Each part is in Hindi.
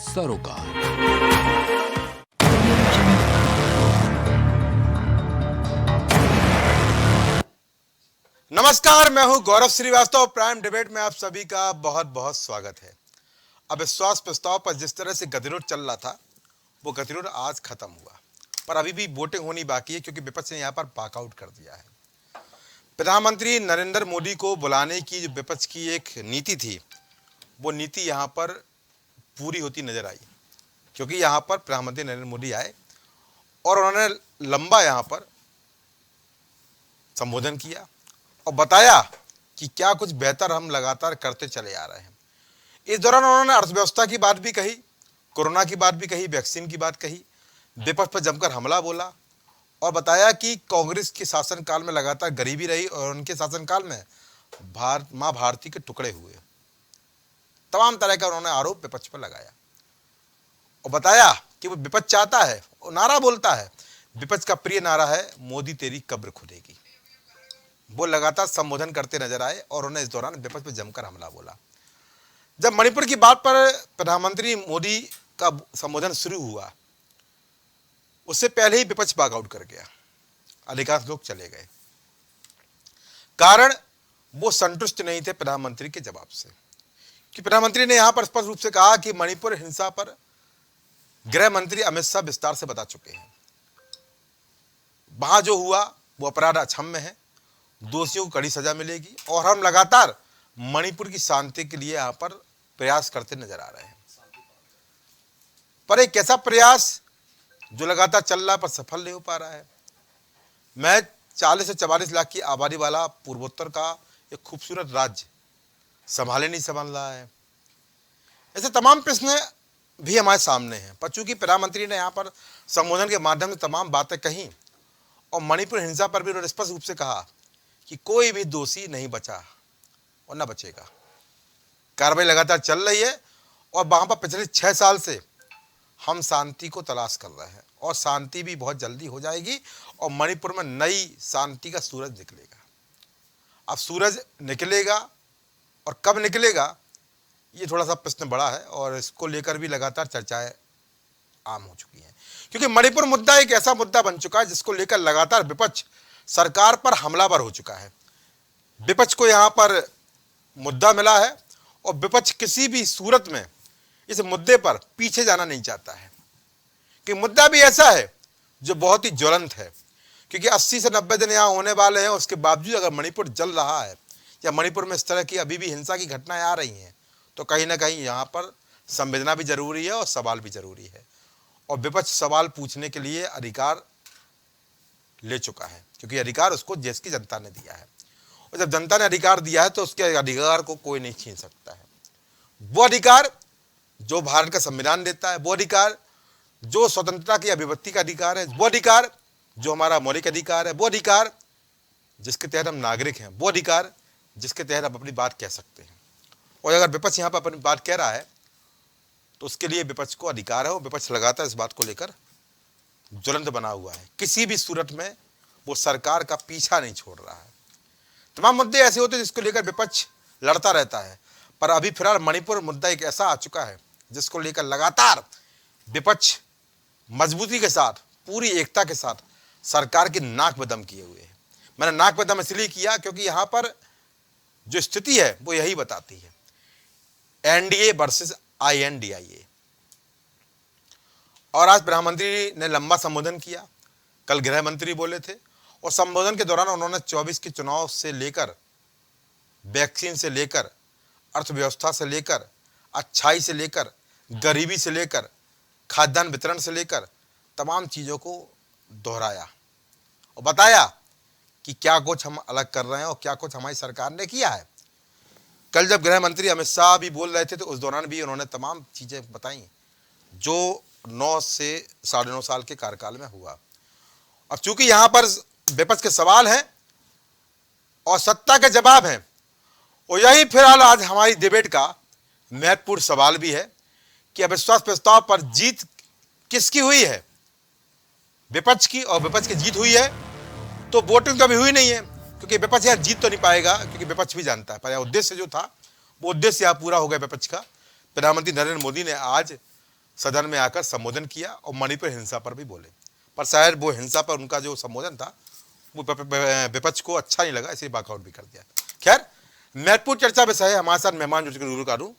सरोकार। नमस्कार, मैं हूं गौरव श्रीवास्तव। प्राइम डिबेट में आप सभी का बहुत बहुत स्वागत है। अब विश्वास प्रस्ताव पर जिस तरह से गतिरोध चल रहा था, वो गतिरोध आज खत्म हुआ, पर अभी भी वोटिंग होनी बाकी है क्योंकि विपक्ष ने यहां पर वॉकआउट कर दिया है। प्रधानमंत्री नरेंद्र मोदी को बुलाने की जो विपक्ष की एक नीति थी, वो नीति यहां पर पूरी होती नजर आई, क्योंकि यहां पर प्रधानमंत्री नरेंद्र मोदी आए और उन्होंने लंबा यहां पर संबोधन किया और बताया कि क्या कुछ बेहतर हम लगातार करते चले आ रहे हैं। इस दौरान उन्होंने अर्थव्यवस्था की बात भी कही, कोरोना की बात भी कही, वैक्सीन की बात कही, विपक्ष पर जमकर हमला बोला और बताया कि कांग्रेस के शासनकाल में लगातार गरीबी रही और उनके शासनकाल में मां भारती के टुकड़े हुए। तमाम तरह का उन्होंने आरोप विपक्ष पर लगाया और बताया कि वो विपक्ष चाहता है, वो नारा बोलता है, विपक्ष का प्रिय नारा है, मोदी तेरी कब्र खुदेगी। वो लगातार संबोधन करते नजर आए और उन्होंने इस दौरान विपक्ष पर जमकर हमला बोला। जब मणिपुर की बात पर प्रधानमंत्री मोदी का संबोधन शुरू हुआ, उससे पहले ही विपक्ष वॉकआउट कर गया, अधिकांश लोग चले गए। कारण वो संतुष्ट नहीं थे प्रधानमंत्री के जवाब से, कि प्रधानमंत्री ने यहां पर स्पष्ट रूप से कहा कि मणिपुर हिंसा पर गृह मंत्री अमित शाह विस्तार से बता चुके हैं। वहां जो हुआ वो अपराध अक्षम्य है, दोषियों को कड़ी सजा मिलेगी और हम लगातार मणिपुर की शांति के लिए यहां पर प्रयास करते नजर आ रहे हैं। पर एक ऐसा प्रयास जो लगातार चल रहा है पर सफल नहीं हो पा रहा है। मैं 40 से 44 लाख की आबादी वाला पूर्वोत्तर का एक खूबसूरत राज्य संभाले नहीं संभाल रहा है। ऐसे तमाम प्रश्न भी हमारे सामने हैं, पर चूंकि प्रधानमंत्री ने यहाँ पर संबोधन के माध्यम से तमाम बातें कही और मणिपुर हिंसा पर भी उन्होंने स्पष्ट रूप से कहा कि कोई भी दोषी नहीं बचा और न बचेगा। कार्रवाई लगातार चल रही है और वहां पर पिछले 6 साल से हम शांति को तलाश कर रहे हैं और शांति भी बहुत जल्दी हो जाएगी और मणिपुर में नई शांति का सूरज निकलेगा। अब सूरज निकलेगा और कब निकलेगा, ये थोड़ा सा प्रश्न बड़ा है और इसको लेकर भी लगातार चर्चाएं आम हो चुकी हैं, क्योंकि मणिपुर मुद्दा एक ऐसा मुद्दा बन चुका है जिसको लेकर लगातार विपक्ष सरकार पर हमलावर हो चुका है। विपक्ष को यहां पर मुद्दा मिला है और विपक्ष किसी भी सूरत में इस मुद्दे पर पीछे जाना नहीं चाहता है, कि मुद्दा भी ऐसा है जो बहुत ही ज्वलंत है, क्योंकि 80 से 90 दिन यहां होने वाले हैं। उसके बावजूद अगर मणिपुर जल रहा है या मणिपुर में इस तरह की अभी भी हिंसा की घटनाएं आ रही हैं, तो कहीं ना कहीं यहाँ पर संवेदना भी जरूरी है और सवाल भी जरूरी है। और विपक्ष सवाल पूछने के लिए अधिकार ले चुका है, क्योंकि अधिकार उसको देश की जनता ने दिया है और जब जनता ने अधिकार दिया है तो उसके अधिकार को कोई नहीं छीन सकता है। वो अधिकार जो भारत का संविधान देता है, वो अधिकार जो स्वतंत्रता की अभिव्यक्ति का अधिकार है, वो अधिकार जो हमारा मौलिक अधिकार है, वो अधिकार जिसके तहत हम नागरिक हैं, वो अधिकार जिसके तहत हम अपनी बात कह सकते हैं। और अगर विपक्ष यहाँ पर अपनी बात कह रहा है तो उसके लिए विपक्ष को अधिकार है और विपक्ष लगातार इस बात को लेकर ज्वलंत बना हुआ है। किसी भी सूरत में वो सरकार का पीछा नहीं छोड़ रहा है। तमाम मुद्दे ऐसे होते हैं जिसको लेकर विपक्ष लड़ता रहता है, पर अभी फिलहाल मणिपुर मुद्दा एक ऐसा आ चुका है जिसको लेकर लगातार विपक्ष मजबूती के साथ, पूरी एकता के साथ सरकार की नाक में दम किए हुए है। मैंने नाक में दम इसलिए किया क्योंकि यहां पर जो स्थिति है वो यही बताती है, एनडीए वर्सेस आईएनडीआईए। और आज प्रधानमंत्री ने लंबा संबोधन किया, कल गृह मंत्री बोले थे और संबोधन के दौरान उन्होंने 24 के चुनाव से लेकर, वैक्सीन से लेकर, अर्थव्यवस्था से लेकर, अच्छाई से लेकर, गरीबी से लेकर, खाद्यान्न वितरण से लेकर तमाम चीज़ों को दोहराया और बताया कि क्या कुछ हम अलग कर रहे हैं और क्या कुछ हमारी सरकार ने किया है। कल जब गृह मंत्री अमित शाह भी बोल रहे थे तो उस दौरान भी उन्होंने तमाम चीज़ें बताई जो 9 से 9.5 साल के कार्यकाल में हुआ। अब चूंकि यहाँ पर विपक्ष के सवाल हैं और सत्ता के जवाब हैं, और यही फिलहाल आज हमारी डिबेट का महत्वपूर्ण सवाल भी है कि अविश्वास प्रस्ताव पर जीत किसकी हुई है, विपक्ष की। और विपक्ष की जीत हुई है तो वोटिंग तो अभी हुई नहीं है, क्योंकि विपक्ष यहाँ जीत तो नहीं पाएगा, क्योंकि विपक्ष भी जानता है। पर उद्देश्य जो था वो उद्देश्य यहाँ पूरा हो गया विपक्ष का। प्रधानमंत्री नरेंद्र मोदी ने आज सदन में आकर संबोधन किया और मणिपुर हिंसा पर भी बोले, पर शायद वो हिंसा पर उनका जो संबोधन था वो विपक्ष को अच्छा नहीं लगा, इसलिए वॉकआउट भी कर दिया। खैर, महत्वपूर्ण चर्चा विषय है। हमारे साथ मेहमान जुड़ करूँ,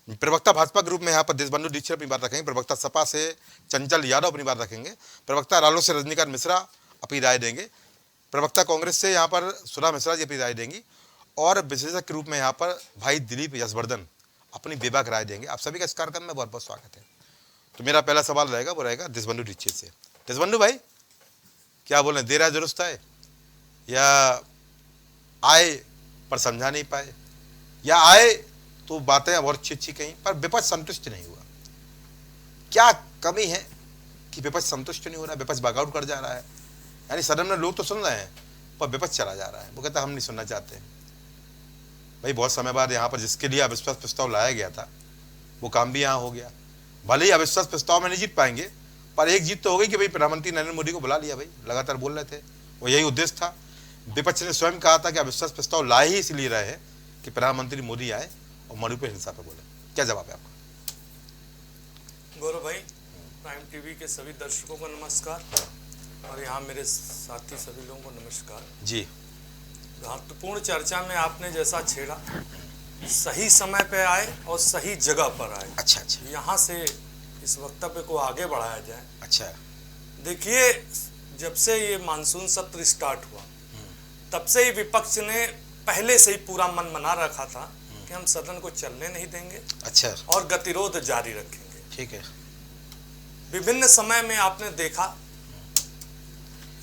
प्रवक्ता भाजपा ग्रुप में यहाँ पर देशबंधु दीक्षित अपनी बात रखेंगे, प्रवक्ता सपा से चंचल यादव अपनी बात रखेंगे, प्रवक्ता रालोद से रजनीकांत मिश्रा अपनी राय देंगे, प्रवक्ता कांग्रेस से यहाँ पर सुधा मिश्रा जी अपनी राय देंगी, और विशेषज्ञ के रूप में यहाँ पर भाई दिलीप यशवर्धन अपनी बेबाक राय देंगे। आप सभी का इस कार्यक्रम में बहुत बहुत स्वागत है। तो मेरा पहला सवाल रहेगा, वो रहेगा देशबंधु दीक्षित से। देशबंधु भाई, क्या बोले, देर है दुरुस्त है, या आए पर समझा नहीं पाए, या आए तो बातें बहुत अच्छी अच्छी कहीं पर विपक्ष संतुष्ट नहीं हुआ? क्या कमी है कि विपक्ष संतुष्ट नहीं हो रहा, विपक्ष वॉकआउट कर जा रहा है? यानी सदन में लोग तो सुन रहे हैं पर विपक्ष चला जा रहा है, वो कहता हम नहीं सुनना चाहते। भाई बहुत समय बाद यहाँ पर जिसके लिए अविश्वास प्रस्ताव लाया गया था वो काम भी यहाँ हो गया। भले ही अविश्वास प्रस्ताव में नहीं जीत पाएंगे, पर एक जीत तो हो गई कि भाई प्रधानमंत्री नरेंद्र मोदी को बुला लिया। भाई लगातार बोल रहे थे, वो यही उद्देश्य था। विपक्ष ने स्वयं कहा था कि अविश्वास प्रस्ताव लाए ही इसलिए रहे हैं कि प्रधानमंत्री मोदी आए और मणिपुर हिंसा पर बोले। क्या जवाब है आपका? गौरव भाई, प्राइम टीवी के सभी दर्शकों को नमस्कार, और यहाँ मेरे साथी सभी लोगों को नमस्कार जी। महत्वपूर्ण चर्चा में आपने जैसा छेड़ा, सही समय पे आए और सही जगह पर आए। अच्छा, यहाँ से इस वक्तव्य को आगे बढ़ाया जाए। अच्छा, देखिए, जब से ये मानसून सत्र स्टार्ट हुआ तब से ही विपक्ष ने पहले से ही पूरा मन बना रखा था कि हम सदन को चलने नहीं देंगे। अच्छा, और गतिरोध जारी रखेंगे। ठीक है। विभिन्न समय में आपने देखा,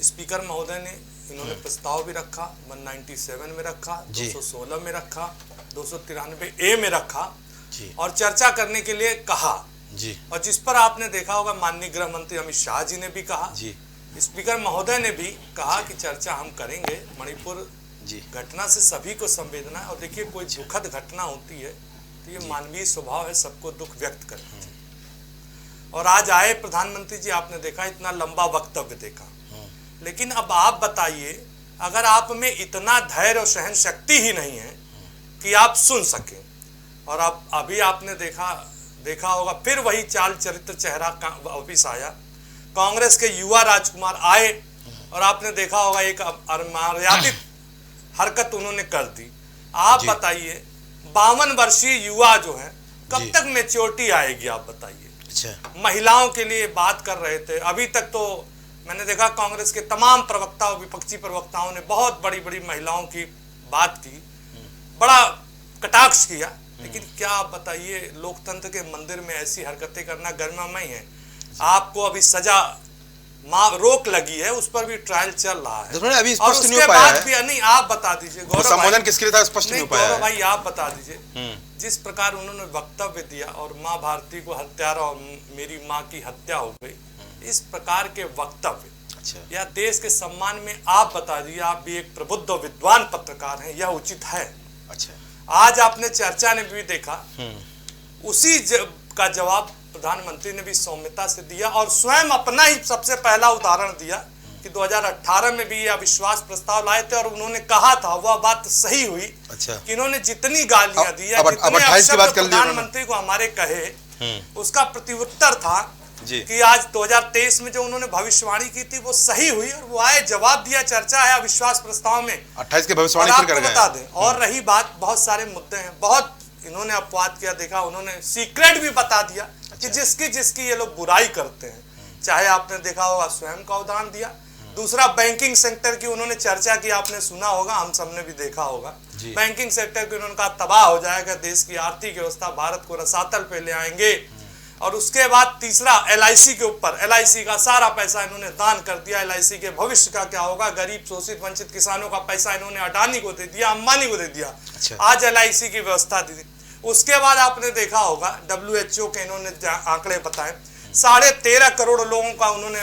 स्पीकर महोदय ने इन्होंने प्रस्ताव भी रखा, 197 में रखा, 216 में रखा, 293A में रखा जी, और चर्चा करने के लिए कहा जी। और जिस पर आपने देखा होगा माननीय गृह मंत्री अमित शाह जी ने भी कहा जी, स्पीकर महोदय ने भी कहा कि चर्चा हम करेंगे। मणिपुर जी, घटना से सभी को संवेदना है, और देखिए कोई दुखद घटना होती है तो ये मानवीय स्वभाव है, सबको दुख व्यक्त करना चाहिए। और आज आए प्रधानमंत्री जी, आपने देखा इतना लंबा वक्तव्य देखा, लेकिन अब आप बताइए, अगर आप में इतना धैर्य और सहन शक्ति ही नहीं है कि आप सुन सके, और अब अभी आपने देखा होगा फिर वही चाल चरित्र चेहरा वापिस आया। कांग्रेस के युवा राजकुमार आए और आपने देखा होगा एक अमर्यादित हरकत उन्होंने कर दी। आप बताइए, 52 वर्षीय युवा जो है कब तक मैच्योरिटी आएगी? आप बताइए। अच्छा। महिलाओं के लिए बात कर रहे थे, अभी तक तो मैंने देखा कांग्रेस के तमाम प्रवक्ता और विपक्षी प्रवक्ताओं ने बहुत बड़ी बड़ी महिलाओं की बात की, बड़ा कटाक्ष किया, लेकिन क्या आप बताइए, लोकतंत्र के मंदिर में ऐसी हरकतें करना गरिमामय है? आपको अभी सजा रोक लगी है, उस पर भी ट्रायल चल रहा है, अभी और उसके बाद भी नहीं। आप बता दीजिए गौरव, संबोधन किसके लिए था स्पष्ट नहीं हो पाया। गौरव भाई आप बता दीजिए, जिस प्रकार उन्होंने वक्तव्य दिया और माँ भारती को हत्यारा और मेरी माँ की हत्या हो गई, इस प्रकार के वक्तव्य या देश के सम्मान में आप बता दीजिए, आप भी एक प्रबुद्ध और विद्वान पत्रकार हैं, यह उचित है? अच्छा। आज आपने चर्चा ने भी देखा, उसी का जवाब प्रधानमंत्री ने भी सौम्यता से दिया और स्वयं अपना ही सबसे पहला उदाहरण दिया कि 2018 में भी ये अविश्वास प्रस्ताव लाए थे और उन्होंने कहा था, वह बात सही हुई। अच्छा। कि इन्होंने जितनी गालियां दी या जितने अपशब्द प्रधानमंत्री को हमारे कहे, उसका प्रत्युत्तर था कि आज 2023 में जो उन्होंने भविष्यवाणी की थी वो सही हुई, और वो आए, जवाब दिया, चर्चा है अविश्वास प्रस्ताव में 28 के भविष्यवाणी फिर कर गए। बता दें, और रही बात, बहुत सारे मुद्दे हैं, बहुत इन्होंने अपवाद किया, देखा उन्होंने सीक्रेट भी बता दिया कि जिसकी ये लोग बुराई करते हैं, चाहे आपने देखा होगा स्वयं का उदाहरण दिया। दूसरा, बैंकिंग सेक्टर की उन्होंने चर्चा की, आपने सुना होगा, हम सबने भी देखा होगा। बैंकिंग सेक्टर की उन्होंने कहा तबाह हो जाएगा, देश की आर्थिक व्यवस्था, भारत को रसातल पे ले आएंगे। और उसके बाद तीसरा, LIC के ऊपर, LIC का सारा पैसा इन्होंने दान कर दिया, LIC के भविष्य का क्या होगा, गरीब शोषित वंचित किसानों का पैसा इन्होंने अडानी को दे दिया, अंबानी को दे दिया। आज LIC की व्यवस्था दी। उसके बाद आपने देखा होगा WHO के इन्होंने आंकड़े बताए, 13.5 करोड़ लोगों का उन्होंने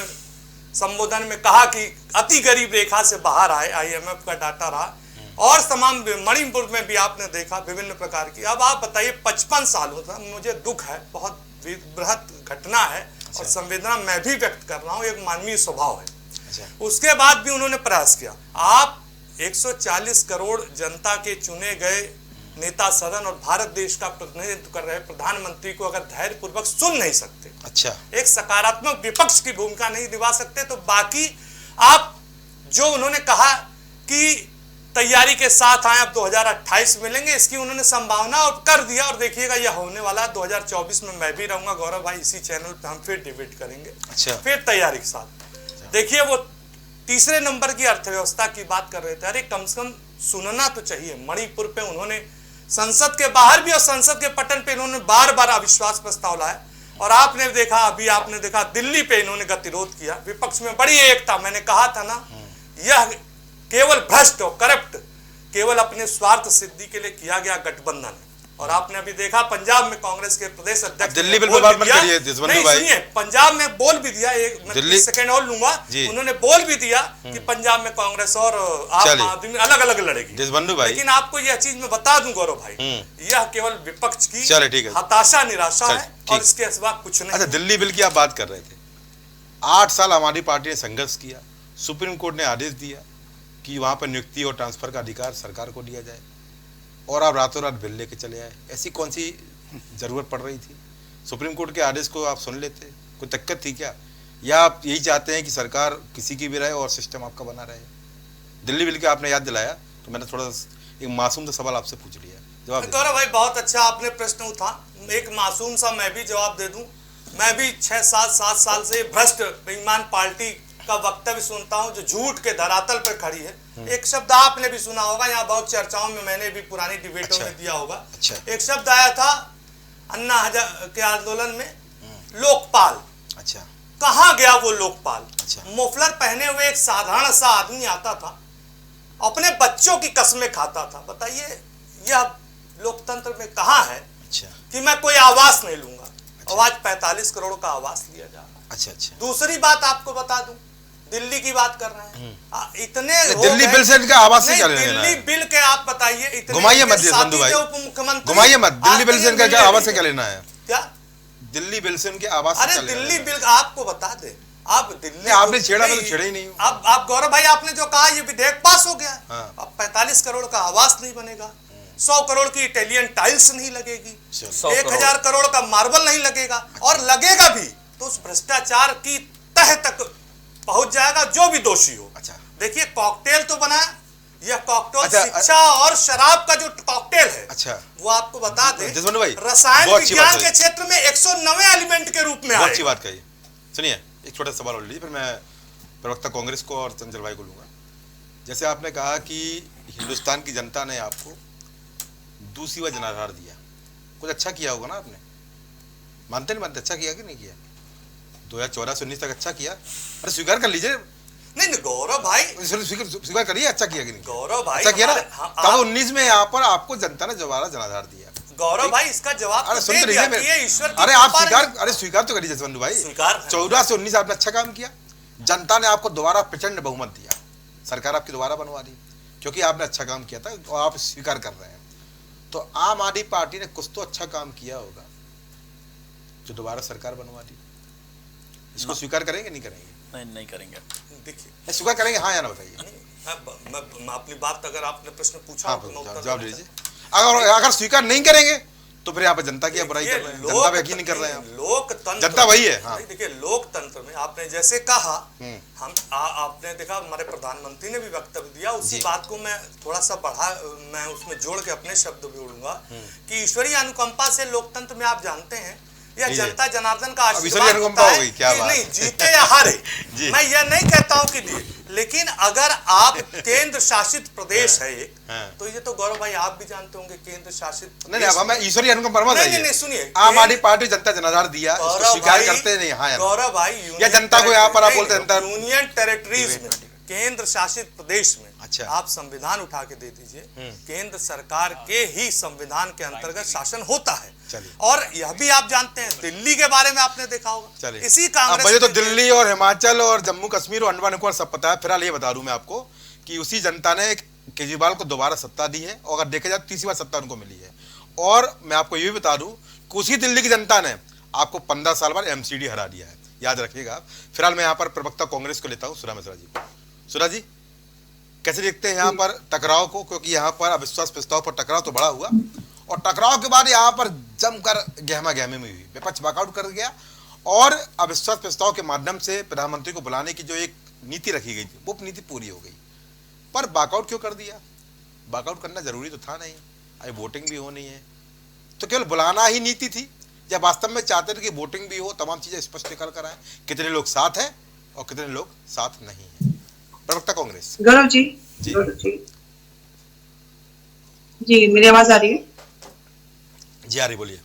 संबोधन में कहा कि अति गरीब रेखा से बाहर आए, IMF का डाटा रहा। और तमाम मणिपुर में भी आपने देखा विभिन्न प्रकार की। अब आप बताइए, 55 सालों तक, मुझे दुख है, बहुत बृहत घटना है और संवेदना मैं भी व्यक्त कर रहा हूँ, एक मानवीय स्वभाव है। उसके बाद भी उन्होंने प्रयास किया। आप 140 करोड़ जनता के चुने गए नेता सदन और भारत देश का प्रतिनिधित्व कर रहे प्रधानमंत्री को अगर धैर्यपूर्वक सुन नहीं सकते, अच्छा, एक सकारात्मक विपक्ष की भूमिका नहीं निभा सकते, तो बाकी आप जो उन्होंने कहा कि तैयारी के साथ आए, अब 2028 मिलेंगे, इसकी उन्होंने संभावना और कर दिया। और देखिएगा यह होने वाला है 2024 में। मैं भी रहूंगा गौरव भाई, इसी चैनल पे हम फिर डिबेट करेंगे, अच्छा, फिर तैयारी के साथ। देखिए वो तीसरे नंबर की अर्थव्यवस्था की बात कर रहे थे, अरे कम से कम सुनना तो चाहिए। मणिपुर पे उन्होंने संसद के बाहर भी और संसद के पटल पे इन्होंने बार बार अविश्वास प्रस्ताव लाया, और आपने देखा, अभी आपने देखा दिल्ली पे इन्होंने गतिरोध किया। विपक्ष में बड़ी एकता, मैंने कहा था ना, यह केवल भ्रष्ट और करप्ट, केवल अपने स्वार्थ सिद्धि के लिए किया गया गठबंधन है। और आपने अभी देखा पंजाब में कांग्रेस के प्रदेश अध्यक्ष दिल्ली बिल पर बात मत करिए जसवंत भाई, सुनिए, पंजाब में बोल भी दिया, एक सेकंड और लूंगा, उन्होंने बोल भी दिया कि पंजाब में कांग्रेस और आम आदमी अलग अलग लड़ेगी। लेकिन आपको यह चीज मैं बता दूं गौरव भाई, यह केवल विपक्ष की हताशा निराशा है और इसके सिवा कुछ नहीं। अच्छा, दिल्ली बिल की आप बात कर रहे थे, 8 साल हमारी पार्टी ने संघर्ष किया, सुप्रीम कोर्ट ने आदेश दिया कि वहां पर नियुक्ति और ट्रांसफर का अधिकार सरकार को दिया जाए, और आप रातों रात बिल लेके चले आए। ऐसी कौन सी जरूरत पड़ रही थी? सुप्रीम कोर्ट के आदेश को आप सुन लेते, कोई दिक्कत थी क्या? या आप यही चाहते हैं कि सरकार किसी की भी रहे और सिस्टम आपका बना रहे? दिल्ली बिल के आपने याद दिलाया तो मैंने थोड़ा एक मासूम सा सवाल आपसे पूछ लिया, जवाब गौरव भाई बहुत अच्छा आपने प्रश्न उठा, एक मासूम सा मैं भी जवाब दे दूं। मैं भी 6-7 साल से भ्रष्ट बेईमान पार्टी का वक्तव्य सुनता हूं जो झूठ के धरातल पर खड़ी है। एक शब्द आपने भी सुना होगा, यहाँ बहुत चर्चाओं में मैंने भी पुरानी डिबेटों में दिया होगा। एक शब्द आया था अन्ना हजारे के आंदोलन में, लोकपाल। अच्छा, कहाँ गया वो लोकपाल? मोफलर पहने हुए एक साधारण सा आदमी आता था, अपने बच्चों की कसमें खाता था। बताइए यह लोकतंत्र में कहाँ है कि मैं कोई आवास नहीं लूंगा? और आज 45 करोड़ का आवास लिया जा रहा है। दूसरी बात आपको बता दूं, दिल्ली की बात कर रहे हैं, इतने दिल्ली बिल से इनका आवास से क्या लेना है? दिल्ली बिल के आप बताइए, इतने घुमाइए मत जसवंत भाई, उप मुख्यमंत्री, घुमाइए मत। दिल्ली बिल से इनका क्या आवास से क्या लेना है? क्या दिल्ली बिल से इनके आवास से क्या लेना है? दिल्ली बिल आपको बता दे, आप दिल्ली आपने छेड़ा, मैं तो छेड़ा ही नहीं हूं। आप गौरव भाई आपने जो कहा ये विधेयक पास हो गया, अब 45 करोड़ का आवास नहीं बनेगा, 100 करोड़ की इटालियन टाइल्स नहीं लगेगी, 1000 करोड़ का मार्बल नहीं लगेगा, और लगेगा भी तो उस भ्रष्टाचार की तह तक पहुंच जाएगा जो भी दोषी हो। अच्छा, देखिए कॉकटेल तो बना, यह कॉकटेल शिक्षा और शराब का जो कॉकटेल है, अच्छा, वो आपको बता दें भाई, रसायन विज्ञान के क्षेत्र में 109वें एलिमेंट के रूप में बहुत अच्छी बात कही। सुनिए, एक छोटा सवाल और लीजिए, फिर मैं प्रवक्ता कांग्रेस को और चंचल भाई को लूंगा। जैसे आपने कहा कि हिंदुस्तान की जनता ने आपको दूसरी बार जनाधार दिया, कुछ अच्छा किया होगा ना आपने? मानते नहीं मानते? अच्छा किया कि नहीं किया? 2014 से 19 तक अच्छा किया? अरे स्वीकार कर लीजिए। नहीं गौरव भाई, स्वीकार करिए, अच्छा किया कि नहीं? गौरव भाई अच्छा किया ना? तब 19 में यहाँ पर आपको जनता ने दोबारा जनाधार दिया। गौरव भाई इसका जवाब अरे सुन रही है, अरे आप स्वीकार तो करिए जसवंत भाई। 14 से 19 आपने अच्छा काम किया, जनता ने आपको दोबारा प्रचंड बहुमत दिया, सरकार आपकी दोबारा बनवा दी क्योंकि आपने अच्छा काम किया था और आप स्वीकार कर रहे हैं। तो आम आदमी पार्टी ने कुछ तो अच्छा काम किया होगा जो दोबारा सरकार बनवा दी। इसको स्वीकार करेंगे नहीं करेंगे? नहीं करेंगे। देखिए स्वीकार करेंगे हाँ या ना बताइए? मैं अपनी बात, अगर आपने प्रश्न पूछा जवाब दीजिए। अगर स्वीकार नहीं करेंगे तो फिर यहाँ पे जनता की बुराई कर रहे हैं, जनता पे यकीन नहीं कर रहे हैं। लोकतंत्र, जनता वही है। हाँ। देखिए लोकतंत्र में आपने जैसे कहा, हम आपने देखा हमारे प्रधानमंत्री ने भी वक्तव्य दिया, उसी बात को मैं थोड़ा सा मैं उसमें जोड़ के अपने शब्द जोड़ूंगा कि ईश्वरीय अनुकंपा से लोकतंत्र में आप जानते हैं यह जनता जनार्दन का आशीर्वाद होता है कि नहीं जीते या हारे। मैं यह नहीं कहता हूं कि, लेकिन अगर आप केंद्र शासित प्रदेश है एक, तो ये तो गौरव भाई आप भी जानते होंगे केंद्र शासित नहीं, ईश्वरीय अनुकंपा नहीं सुनिए, आम आदमी पार्टी जनता जनाधार दिया, स्वीकार करते नहीं? हाँ गौरव भाई, या जनता को यहाँ पर आप बोलते हैं यूनियन टेरिटरीज में, केंद्र शासित प्रदेश में अच्छा, आप संविधान उठा के दे दीजिए, केंद्र सरकार के ही संविधान के अंतर्गत शासन होता है। और यह भी आप जानते हैं दिल्ली के बारे में आपने देखा होगा, इसी कांग्रेस मुझे तो दिल्ली और हिमाचल और जम्मू कश्मीर और अंडमान निकोबार सब पता है। फिलहाल ये बता दूं मैं आपको कि उसी जनता ने केजरीवाल को दोबारा सत्ता दी है और अगर देखा जाए तीसरी बार सत्ता उनको मिली है। और मैं आपको ये भी बता दूं कि उसी दिल्ली की जनता ने आपको 15 साल बाद एमसीडी हरा दिया है, याद रखिएगा आप। फिलहाल मैं यहाँ पर प्रवक्ता कांग्रेस को लेता हूँ, सुरा मिश्रा जी। सुरा जी, कैसे देखते हैं यहाँ पर टकराव को, क्योंकि यहाँ पर अविश्वास प्रस्ताव पर टकराव तो बड़ा हुआ और टकराव के बाद यहाँ पर जमकर गहमा गहमी में हुई, विपक्ष वॉकआउट कर गया और अविश्वास प्रस्ताव के माध्यम से प्रधानमंत्री को बुलाने की जो एक नीति रखी गई थी वो नीति पूरी हो गई। पर वॉकआउट क्यों कर दिया? वॉकआउट करना जरूरी तो था नहीं, अभी वोटिंग भी होनी है, तो केवल बुलाना ही नीति थी या वास्तव में चाहते थे कि वोटिंग भी हो, तमाम चीजें स्पष्ट निकल कर आए, कितने लोग साथ हैं और कितने लोग साथ नहीं है? प्रवक्ता कांग्रेस। गौरव जी, जी जी मेरी आवाज आ रही है? जी आ रही, बोलिए।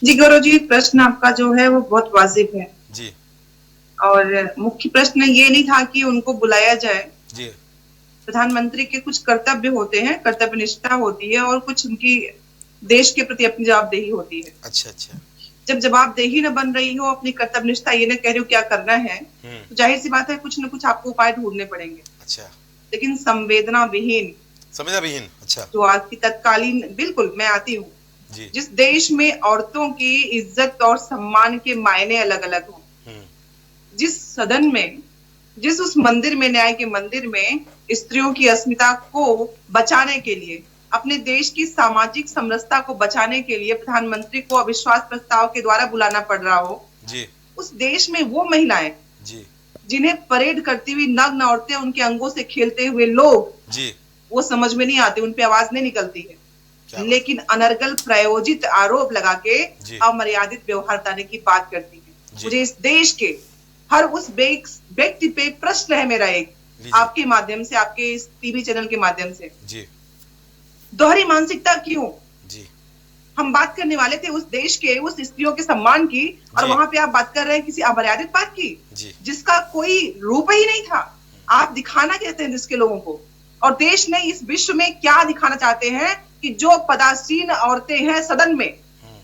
जी गौरव जी, प्रश्न आपका जो है वो बहुत वाजिब है जी। और मुख्य प्रश्न ये नहीं था कि उनको बुलाया जाए जी। प्रधानमंत्री के कुछ कर्तव्य होते हैं, कर्तव्य निष्ठा होती है और कुछ उनकी देश के प्रति अपनी जवाबदेही होती है। अच्छा अच्छा। जब जवाबदेही न बन रही हो, अपनी कर्तव्य निष्ठा ये न कह रही हो क्या करना है, तो जाहिर सी बात है कुछ न कुछ आपको उपाय ढूंढने पड़ेंगे। अच्छा। लेकिन संवेदना विहीन, अच्छा, जो आपकी तत्कालीन, बिल्कुल मैं आती हूँ, जिस देश में औरतों की इज्जत और सम्मान के मायने अलग अलग हों, जिस सदन में, जिस उस मंदिर में, न्याय के मंदिर में स्त्रियों की अस्मिता को बचाने के लिए, अपने देश की सामाजिक समरसता को बचाने के लिए प्रधानमंत्री को अविश्वास प्रस्ताव के द्वारा बुलाना पड़ रहा हो जी। उस देश में वो महिलाएं जी, जिन्हें परेड करती हुई नग्न औरतें, उनके अंगों से खेलते हुए लोग जी, वो समझ में नहीं आते, उन पे आवाज नहीं निकलती है, लेकिन अनर्गल प्रायोजित आरोप लगा के अमर्यादित व्यवहार बताने की बात करती है। मुझे इस देश के हर उस व्यक्ति पे प्रश्न है मेरा एक, आपके माध्यम से, आपके इस टीवी चैनल के माध्यम से, दोहरी मानसिकता क्यों? हम बात करने वाले थे उस देश के, उस स्त्रियों के सम्मान की, और वहां पे आप बात कर रहे हैं किसी अमर्यादित बात की जिसका कोई रूप ही नहीं था। आप दिखाना कहते हैं जिसके लोगों को, और देश ने इस विश्व में क्या दिखाना चाहते हैं कि जो पदासीन औरतें हैं सदन में,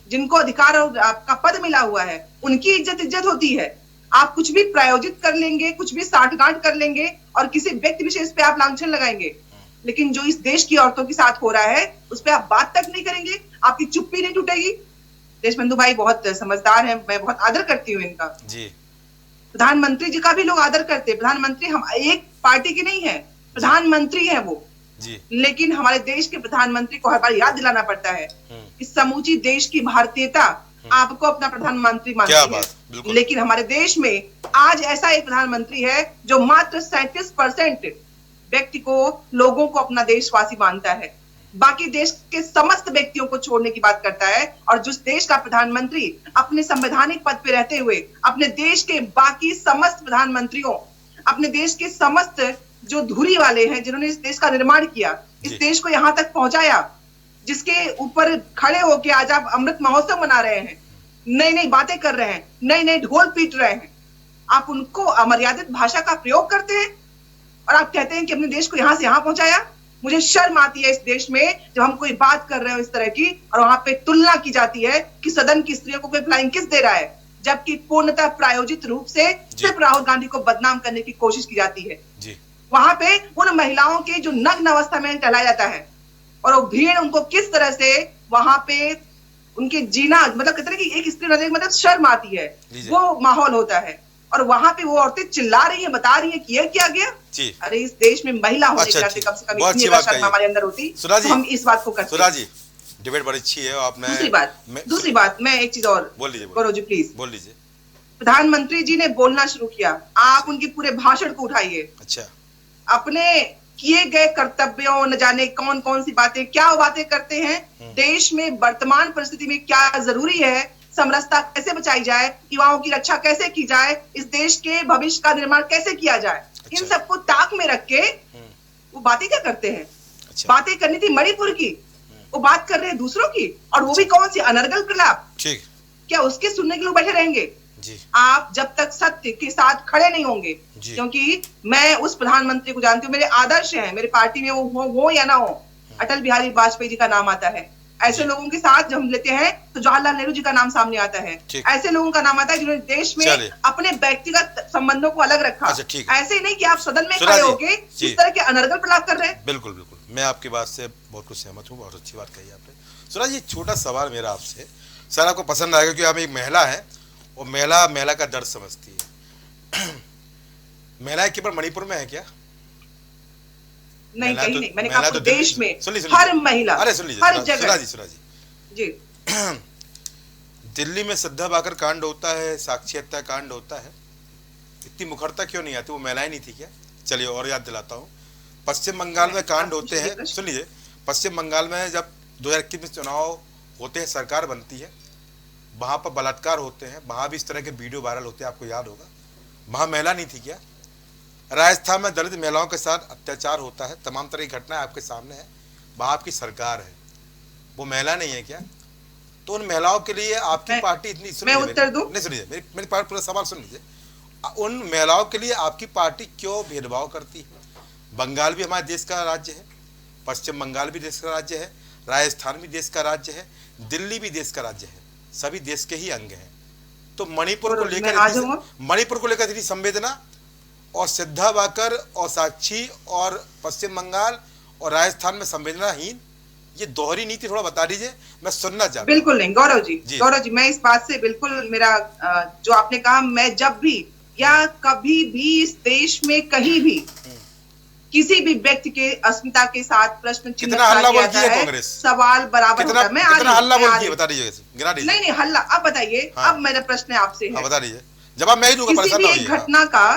जिनको अधिकार और आपका पद मिला हुआ है, उनकी इज्जत होती है। आप कुछ भी प्रायोजित कर लेंगे, कुछ भी साठगांठ कर लेंगे और किसी व्यक्ति विशेष पे आप लांछन लगाएंगे, लेकिन जो इस देश की औरतों के साथ हो रहा है उस पर आप बात तक नहीं करेंगे, आपकी चुप्पी नहीं टूटेगी। देशबंधु भाई बहुत समझदार हैं, मैं बहुत आदर करती हूँ इनका जी। प्रधानमंत्री जी का भी लोग आदर करते हैं। प्रधानमंत्री हम एक पार्टी के नहीं है, प्रधानमंत्री है वो जी। लेकिन हमारे देश के प्रधानमंत्री को हर बार याद दिलाना पड़ता है कि समूची देश की भारतीयता आपको अपना प्रधानमंत्री मानती है, लेकिन हमारे देश में आज ऐसा एक प्रधानमंत्री है जो मात्र 37% व्यक्ति को, लोगों को अपना देशवासी मानता है, बाकी देश के समस्त व्यक्तियों को छोड़ने की बात करता है। और जिस देश का प्रधानमंत्री अपने संवैधानिक पद पे रहते हुए अपने देश के बाकी समस्त प्रधानमंत्रियों, अपने देश के समस्त जो धुरी वाले हैं जिन्होंने इस देश का निर्माण किया, इस देश को यहाँ तक पहुंचाया, जिसके ऊपर खड़े होके आज आप अमृत महोत्सव मना रहे हैं, नई नई बातें कर रहे हैं, नई नई ढोल पीट रहे हैं, आप उनको अमर्यादित भाषा का प्रयोग करते हैं और आप कहते हैं कि अपने देश को यहां से यहां पहुंचाया। मुझे शर्म आती है इस देश में जब हम कोई बात कर रहे हो इस तरह की और वहां पे तुलना की जाती है कि सदन की स्त्रियों को कोई फ्लाइंग किस दे रहा है, जबकि पूर्णतः प्रायोजित रूप से सिर्फ राहुल गांधी को बदनाम करने की कोशिश की जाती है जी। वहां पे उन महिलाओं के जो नग्न अवस्था में टहलाया जाता है और वो भीड़ उनको किस तरह से वहां पे उनके जीना, मतलब कितने की एक स्त्री रहने मतलब शर्म आती है, वो माहौल होता है। और वहां पे वो औरतें चिल्ला रही हैं, बता रही हैं कि ये किया गया जी। अरे इस देश में महिला होने के नाते कम से कम इतनी शर्म हमारे अंदर होती तो हम इस बात को करते। जी डिबेट बड़ी अच्छी है। आपने दूसरी बात मैं एक चीज और बोल लीजिए, गौरव जी प्लीज बोल लीजिए। प्रधानमंत्री जी ने बोलना शुरू किया, आप उनके पूरे भाषण को उठाइए। अच्छा। अपने किए गए कर्तव्यों, न जाने कौन कौन सी बातें, क्या बातें करते हैं, देश में वर्तमान परिस्थिति में क्या जरूरी है, समरसता कैसे बचाई जाए, युवाओं की रक्षा कैसे की जाए, इस देश के भविष्य का निर्माण कैसे किया जाए, अच्छा। इन सबको ताक में रख के वो बातें क्या करते हैं। अच्छा। बातें करनी थी मणिपुर की, वो बात कर रहे हैं दूसरों की, और वो भी कौन सी अनर्गल प्रलाप, क्या उसके सुनने के लोग बैठे रहेंगे जी। आप जब तक सत्य के साथ खड़े नहीं होंगे, क्योंकि मैं उस प्रधानमंत्री को जानती हूँ, मेरे आदर्श हैं, मेरे पार्टी में वो हो या ना हो, अटल बिहारी वाजपेयी जी का नाम आता है। ऐसे लोगों के साथ जब हम लेते हैं तो जवाहरलाल नेहरू जी का नाम सामने आता है, ऐसे लोगों का नाम आता है जिन्होंने देश में अपने व्यक्तिगत संबंधों को अलग रखा। ऐसे ही नहीं कि आप सदन में खड़े होके इस तरह के अनर्गल प्रलाप कर रहे हैं। बिल्कुल बिल्कुल, मैं आपकी बात से बहुत कुछ सहमत हूँ, बहुत अच्छी बात कही आपने। सुना जी, छोटा सवाल मेरा आपसे, सर आपको पसंद आएगा क्योंकि आप एक महिला है और महिला का दर्द समझती है। महिलाएं केवल मणिपुर में है क्या? नहीं, कहीं नहीं, मैंने महिला कहा तो देश दिल्ली- में सुन लीजिए, हर महिला, अरे सुन लीजिए, हर जगह। सुना जी जी दिल्ली में श्रद्धा बाकर कांड होता है, साक्षी हत्या कांड होता है, इतनी मुखरता क्यों नहीं आती? वो महिलाएं नहीं थी क्या? चलिए और याद दिलाता हूँ, पश्चिम बंगाल में कांड होते हैं, सुन लीजिए, पश्चिम बंगाल में जब 2021 में चुनाव होते हैं, सरकार बनती है, वहां पर बलात्कार होते हैं, वहां भी इस तरह के वीडियो वायरल होते हैं, आपको याद होगा। वहां महिला नहीं थी क्या? राजस्थान में दलित महिलाओं के साथ अत्याचार होता है, तमाम तरह की घटनाएं आपके सामने है, वहां आपकी सरकार है, वो महिला नहीं है क्या? तो उन महिलाओं के लिए आपकी पार्टी इतनी, मैं उत्तर दूं? नहीं सुनिए, मेरी पूरा सवाल सुन लीजिए। उन महिलाओं के लिए आपकी पार्टी क्यों भेदभाव करती है? बंगाल भी हमारे देश का राज्य है, पश्चिम बंगाल भी देश का राज्य है, राजस्थान भी देश का राज्य है, दिल्ली भी देश का राज्य है, सभी देश के ही अंग हैं। तो मणिपुर को लेकर इतनी संवेदना, और श्रद्धा बाकर और साक्षी और पश्चिम बंगाल और राजस्थान में संवेदनाहीन, ये दोहरी नीति थोड़ा बता दीजिए, मैं सुनना चाहता हूं। बिल्कुल नहीं गौरव जी, मैं इस बात से बिल्कुल, मेरा जो आपने कहा, मैं जब भी या कभी भी इस देश में कहीं भी किसी भी व्यक्ति के अस्मिता के साथ प्रश्न चिन्ह खड़ा किया जाता है, सवाल बराबर होता है। मैं हल्ला बोल दिए, बता दीजिए, गिना दीजिए। नहीं हल्ला, अब बताइए, अब मेरा प्रश्न आपसे है, बता दीजिए, जवाब मैं ही दूंगा, किसी भी एक घटना का,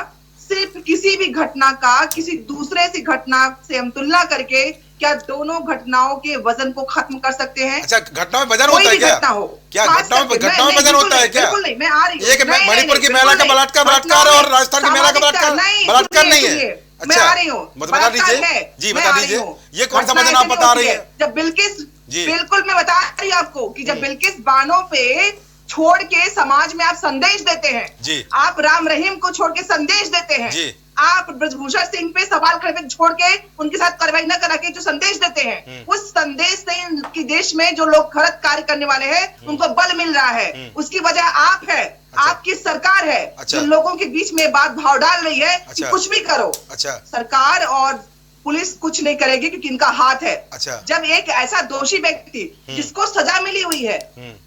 सिर्फ किसी भी घटना का किसी दूसरे से घटना से हम तुलना करके क्या दोनों घटनाओं के वजन को खत्म कर सकते हैं? अच्छा, घटनाओं में वजन होता है क्या? घटना हो, क्या घटनाओं में वजन होता है क्या? बिल्कुल नहीं, मैं आ रही हूँ। एक मणिपुर की महिला का बलात्कार और राजस्थान की महिला का बलात्कार नहीं है। मैं आ रही हूँ, बता दीजिए जी, बता दीजिए, ये कौन सा वजन आप बता रही है? जब बिल्किस, बिल्कुल मैं बता रही हूँ आपको कि जब बिल्किस बानो पे छोड़ के समाज में आप संदेश देते हैं जी, आप राम रहीम को छोड़ के संदेश देते हैं जी, आप ब्रजभूषण सिंह पे सवाल खड़े छोड़ के उनके साथ कार्रवाई न करा के जो संदेश देते हैं, उस संदेश से कि देश में जो लोग गलत कार्य करने वाले हैं उनको बल मिल रहा है, उसकी वजह आप है। अच्छा। आपकी सरकार है। अच्छा। जो लोगों के बीच में बात भाव डाल रही है। अच्छा। कि कुछ भी करो। अच्छा। सरकार और पुलिस कुछ नहीं करेगी क्योंकि इनका हाथ है। अच्छा। जब एक ऐसा दोषी व्यक्ति जिसको सजा मिली हुई है,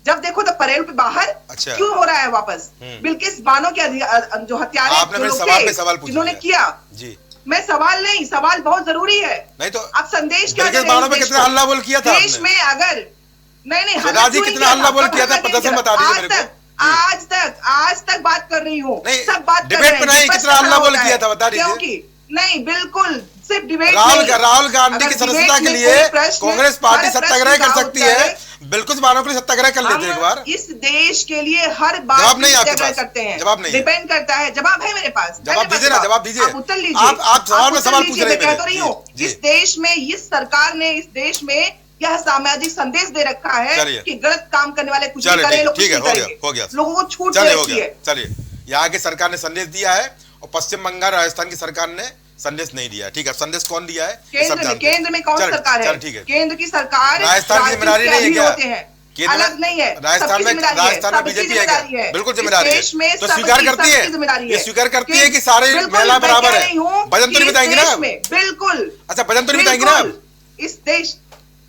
जब देखो तो परेड पे बाहर अच्छा। क्यों हो रहा है वापस? बिल्किस बानो के जो हत्यारे जिन्होंने किया जी, मैं सवाल बहुत जरूरी है। नहीं तो आप संदेश क्या कितना हल्ला बोल किया था देश में? अगर नहीं कितना हल्ला बोल किया था, प्रदर्शन बता दीजिए मेरे को। आज तक बात कर रही हूँ, सब बात डिबेट में नहीं, कितना हल्ला बोल किया था बता दीजिए। क्योंकि नहीं, बिल्कुल सिर्फ डिबेट राहुल गांधी की सदस्यता के लिए कांग्रेस पार्टी सत्याग्रह कर सकती है, बिल्कुल मानव के लिए सत्याग्रह कर लेते हैं एक बार। इस देश के लिए हर बात सत्याग्रह करते हैं, जवाब नहीं, डिपेंड करता है। जवाब है मेरे पास, जवाब दीजिए ना, जवाब दीजिए, आप उत्तर लीजिए। आप सवाल में सवाल पूछ रहे हैं। इस देश में, इस सरकार ने इस देश में यह सामाजिक संदेश दे रखा है कि गलत काम करने वाले कुछ नहीं करें, ठीक है, हो गया, लोगों को छूट दे रखी है। चलिए, यहाँ की सरकार ने संदेश दिया है और पश्चिम बंगाल राजस्थान की सरकार ने संदेश नहीं दिया। ठीक है, संदेश कौन दिया है? केंद्र में कौन सरकार है? ठीक है, केंद्र की सरकार राजस्थान की जिम्मेदारी नहीं है क्या? अलग नहीं है, राजस्थान में बीजेपी है क्या? बिल्कुल जिम्मेदारी है, तो स्वीकार करती है, ये स्वीकार करती है कि सारे महिला बराबर है। वजन तो नहीं बताएंगे ना? बिल्कुल। अच्छा, वजन तो नहीं बताएंगे ना? इस देश,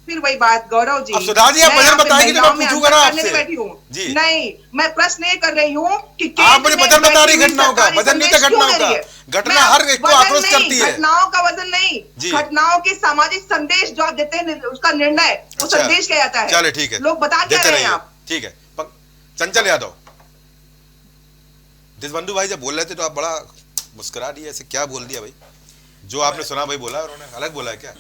फिर वही बात गौरव जी, अब सुधा जी आप वजन बताएंगे तो मैं पूछूंगा ना आपसे। बैठी हूँ जी, नहीं, मैं प्रश्न ये कर रही हूँ कि आप मुझे वजन बता रही घटनाओं का, वजन नहीं था घटनाओं का। घटना हर एक को आक्रोश करती है, घटनाओं का वजन नहीं, घटनाओं के सामाजिक संदेश जो आप देते हैं उसका निर्णय, वो संदेश क्या जाता है। चले ठीक है, लोग बता क्या रहे हैं आप? ठीक है, चंचल यादव, देशबंधु भाई जब बोल रहे थे तो आप बड़ा मुस्कुरा दिए, ऐसे क्या बोल दिया भाई? जो आपने सुना भाई बोला, उन्होंने अलग बोला है क्या?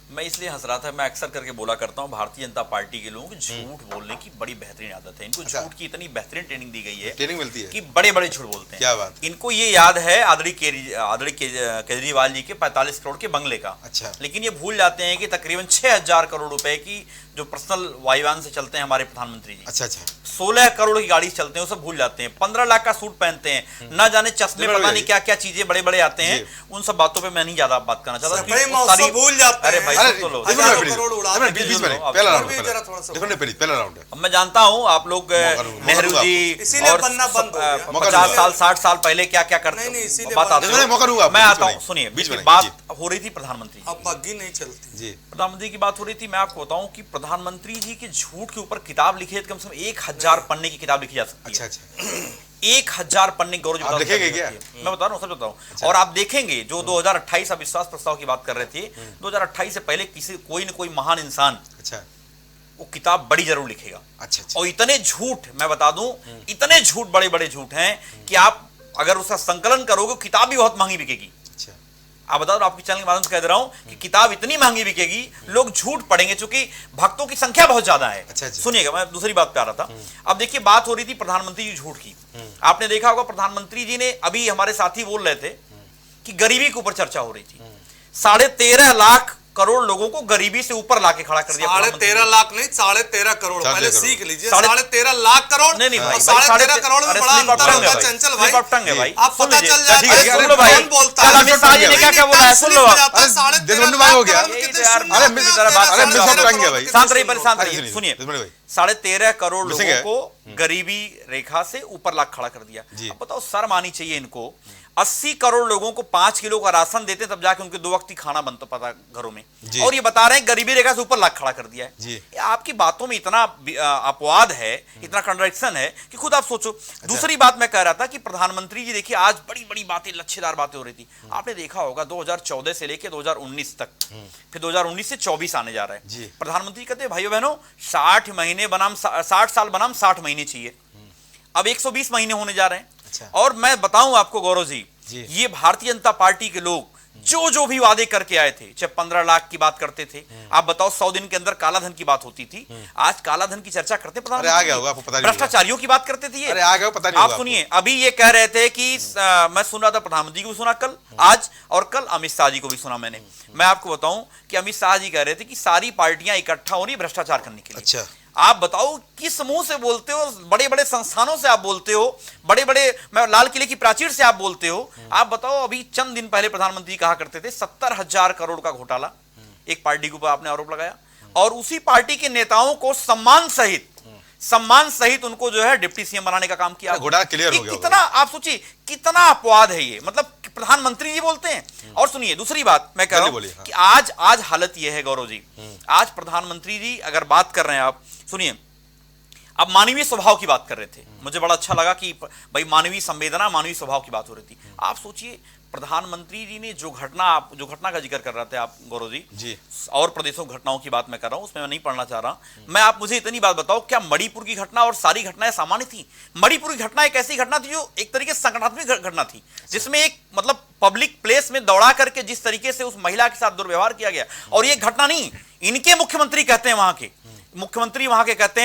मैं इसलिए हंस रहा था, मैं अक्सर करके बोला करता हूँ, भारतीय जनता पार्टी के लोगों को झूठ बोलने की बड़ी बेहतरीन आदत है। इनको झूठ की इतनी बेहतरीन ट्रेनिंग दी गई है, ट्रेनिंग मिलती है कि बड़े बड़े झूठ बोलते हैं। क्या बात? इनको ये याद है आदरणीय केजरीवाल जी के 45 करोड़ के बंगले का। अच्छा। लेकिन ये भूल जाते हैं कि तकरीबन 6000 करोड़ रुपए की जो पर्सनल वायुयान से चलते हैं हमारे प्रधानमंत्री जी, अच्छा 16 करोड़ की गाड़ी चलते हैं, वो सब भूल जाते हैं। 15 लाख का सूट पहनते हैं, ना जाने चश्मे, पता नहीं क्या क्या चीजें बड़े बड़े आते हैं। उन सब बातों पे मैं नहीं ज्यादा बात करना चाहता। भूल जाते हैं। अरे भाई मैं जानता हूँ आप लोग नेहरू जी और 50 साल 60 साल पहले क्या क्या करते हैं, बात आते हैं, मैं आता हूँ, सुनिए। बात हो रही थी प्रधानमंत्री, अब बग्गी नहीं चलती जी, प्रधानमंत्री की बात हो रही थी। मैं आपको बताऊं कि प्रधानमंत्री जी के झूठ के ऊपर किताब लिखी है, कम से कम 1000 पन्ने की किताब लिखी जा सकती है। 1000 पन्ने गौरव जी देखेंगे क्या? मैं बता रहा हूँ, सब बता रहा हूँ। और आप देखेंगे जो 2028 अविश्वास प्रस्ताव की बात कर रहे थे, 2028 से पहले कोई न कोई महान इंसान वो किताब बड़ी जरूर लिखेगा। और इतने झूठ मैं बता दूं, इतने झूठ, बड़े बड़े झूठ हैं कि आप अगर उसका संकलन करोगे किताब भी बहुत महंगी बिकेगी। आप बता दो, आपके चैनल के माध्यम से कह दे रहा हूं कि किताब इतनी महंगी बिकेगी, लोग झूठ पढ़ेंगे, क्योंकि भक्तों की संख्या बहुत ज्यादा है। सुनिएगा, मैं दूसरी बात पे आ रहा था। अब देखिए, बात हो रही थी प्रधानमंत्री जी झूठ की। आपने देखा होगा प्रधानमंत्री जी ने, अभी हमारे साथी बोल रहे थे कि गरीबी के ऊपर चर्चा हो रही थी। 13.5 लाख करोड़ लोगों को गरीबी से ऊपर लाके खड़ा कर दिया। 13.5 लाख नहीं, 13.5 करोड़। पहले सीख लीजिए, 13.5 लाख करोड़ नहीं भाई, 13.5 करोड़ में बड़ा अंतर होता है। चंचल भाई, भाई आप पता चल जाए सुन लो भाई, बोलता है अमित शाह जी ने क्या क्या बोला है, सुन लो आप। हो गया। शांत रहिए, शांत रहिए, सुनिए। 13.5 करोड़ लोगों को गरीबी रेखा से ऊपर लाख खड़ा कर दिया। अब बताओ, शर्म आनी चाहिए इनको। 80 करोड़ लोगों को 5 किलो का राशन देते तब जाके उनके 2 वक्त की खाना बनता पता घरों में, और ये बता रहे हैं गरीबी रेखा से ऊपर लाख खड़ा कर दिया है। आपकी बातों में इतना अपवाद है, इतना कंट्राडिक्शन है कि खुद आप सोचो। दूसरी बात मैं कह रहा था कि प्रधानमंत्री जी देखिए, आज बड़ी बड़ी बातें, लच्छेदार बातें हो रही थी। आपने देखा होगा 2014 से लेकर 2019 तक, फिर 2019 से 24 आने जा रहा है। प्रधानमंत्री कहते हैं भाइयों बहनों, 60 महीने बनाम 60 साल बनाम 60 महीने चाहिए। अब 120 महीने होने जा रहे हैं। और मैं बताऊं आपको गौरव जी, ये भारतीय जनता पार्टी के लोग जो भी वादे करके आए थे, चाहे 15 लाख की बात करते थे, आप बताओ 100 दिन के अंदर कालाधन की बात होती थी, आज कालाधन की चर्चा करते, भ्रष्टाचारियों की बात करते थे। आप सुनिए, अभी ये कह रहे थे कि मैं सुन रहा था, प्रधानमंत्री को भी सुना कल, आज, और कल अमित शाह जी को भी सुना मैंने। मैं आपको बताऊं कि अमित शाह जी कह रहे थे कि सारी पार्टियां इकट्ठा हो रही भ्रष्टाचार करने के लिए। आप बताओ किस मुंह से बोलते हो, बड़े बड़े संस्थानों से आप बोलते हो, बड़े बड़े मैं लाल किले की प्राचीर से आप बोलते हो। आप बताओ, अभी चंद दिन पहले प्रधानमंत्री कहा करते थे 70,000 करोड़ का घोटाला एक पार्टी के ऊपर आपने आरोप लगाया, और उसी पार्टी के नेताओं को सम्मान सहित उनको जो है डिप्टी सीएम बनाने का काम किया। घोटाला क्लियर हो गया। कितना आप सोचिए, कितना अपवाद है ये, मतलब प्रधानमंत्री जी बोलते हैं। और सुनिए, दूसरी बात मैं कह रहा हूं कि आज हालत यह है गौरव जी, आज प्रधानमंत्री जी अगर बात कर रहे हैं, आप सुनिए, अब मानवीय स्वभाव की बात कर रहे थे, मुझे बड़ा अच्छा लगा कि भाई मानवीय संवेदना, मानवीय स्वभाव की बात हो रही थी। आप सोचिए, प्रधानमंत्री जी ने जो घटना का जिक्र कर रहे थे आप गौरव जी, और प्रदेशों की घटनाओं की बात मैं कर रहा हूं, उसमें मैं नहीं पढ़ना चाह रहा। मैं आप मुझे इतनी बात बताओ, क्या मणिपुर की घटना और सारी घटनाएं सामान्य थी? मणिपुर की घटना एक ऐसी घटना थी जो एक तरीके से संगठनात्मक घटना थी, जिसमें एक मतलब पब्लिक प्लेस में दौड़ा करके जिस तरीके से उस महिला के साथ दुर्व्यवहार किया गया, और ये घटना नहीं, इनके मुख्यमंत्री कहते हैं, वहां के मुख्यमंत्री वहां के कहते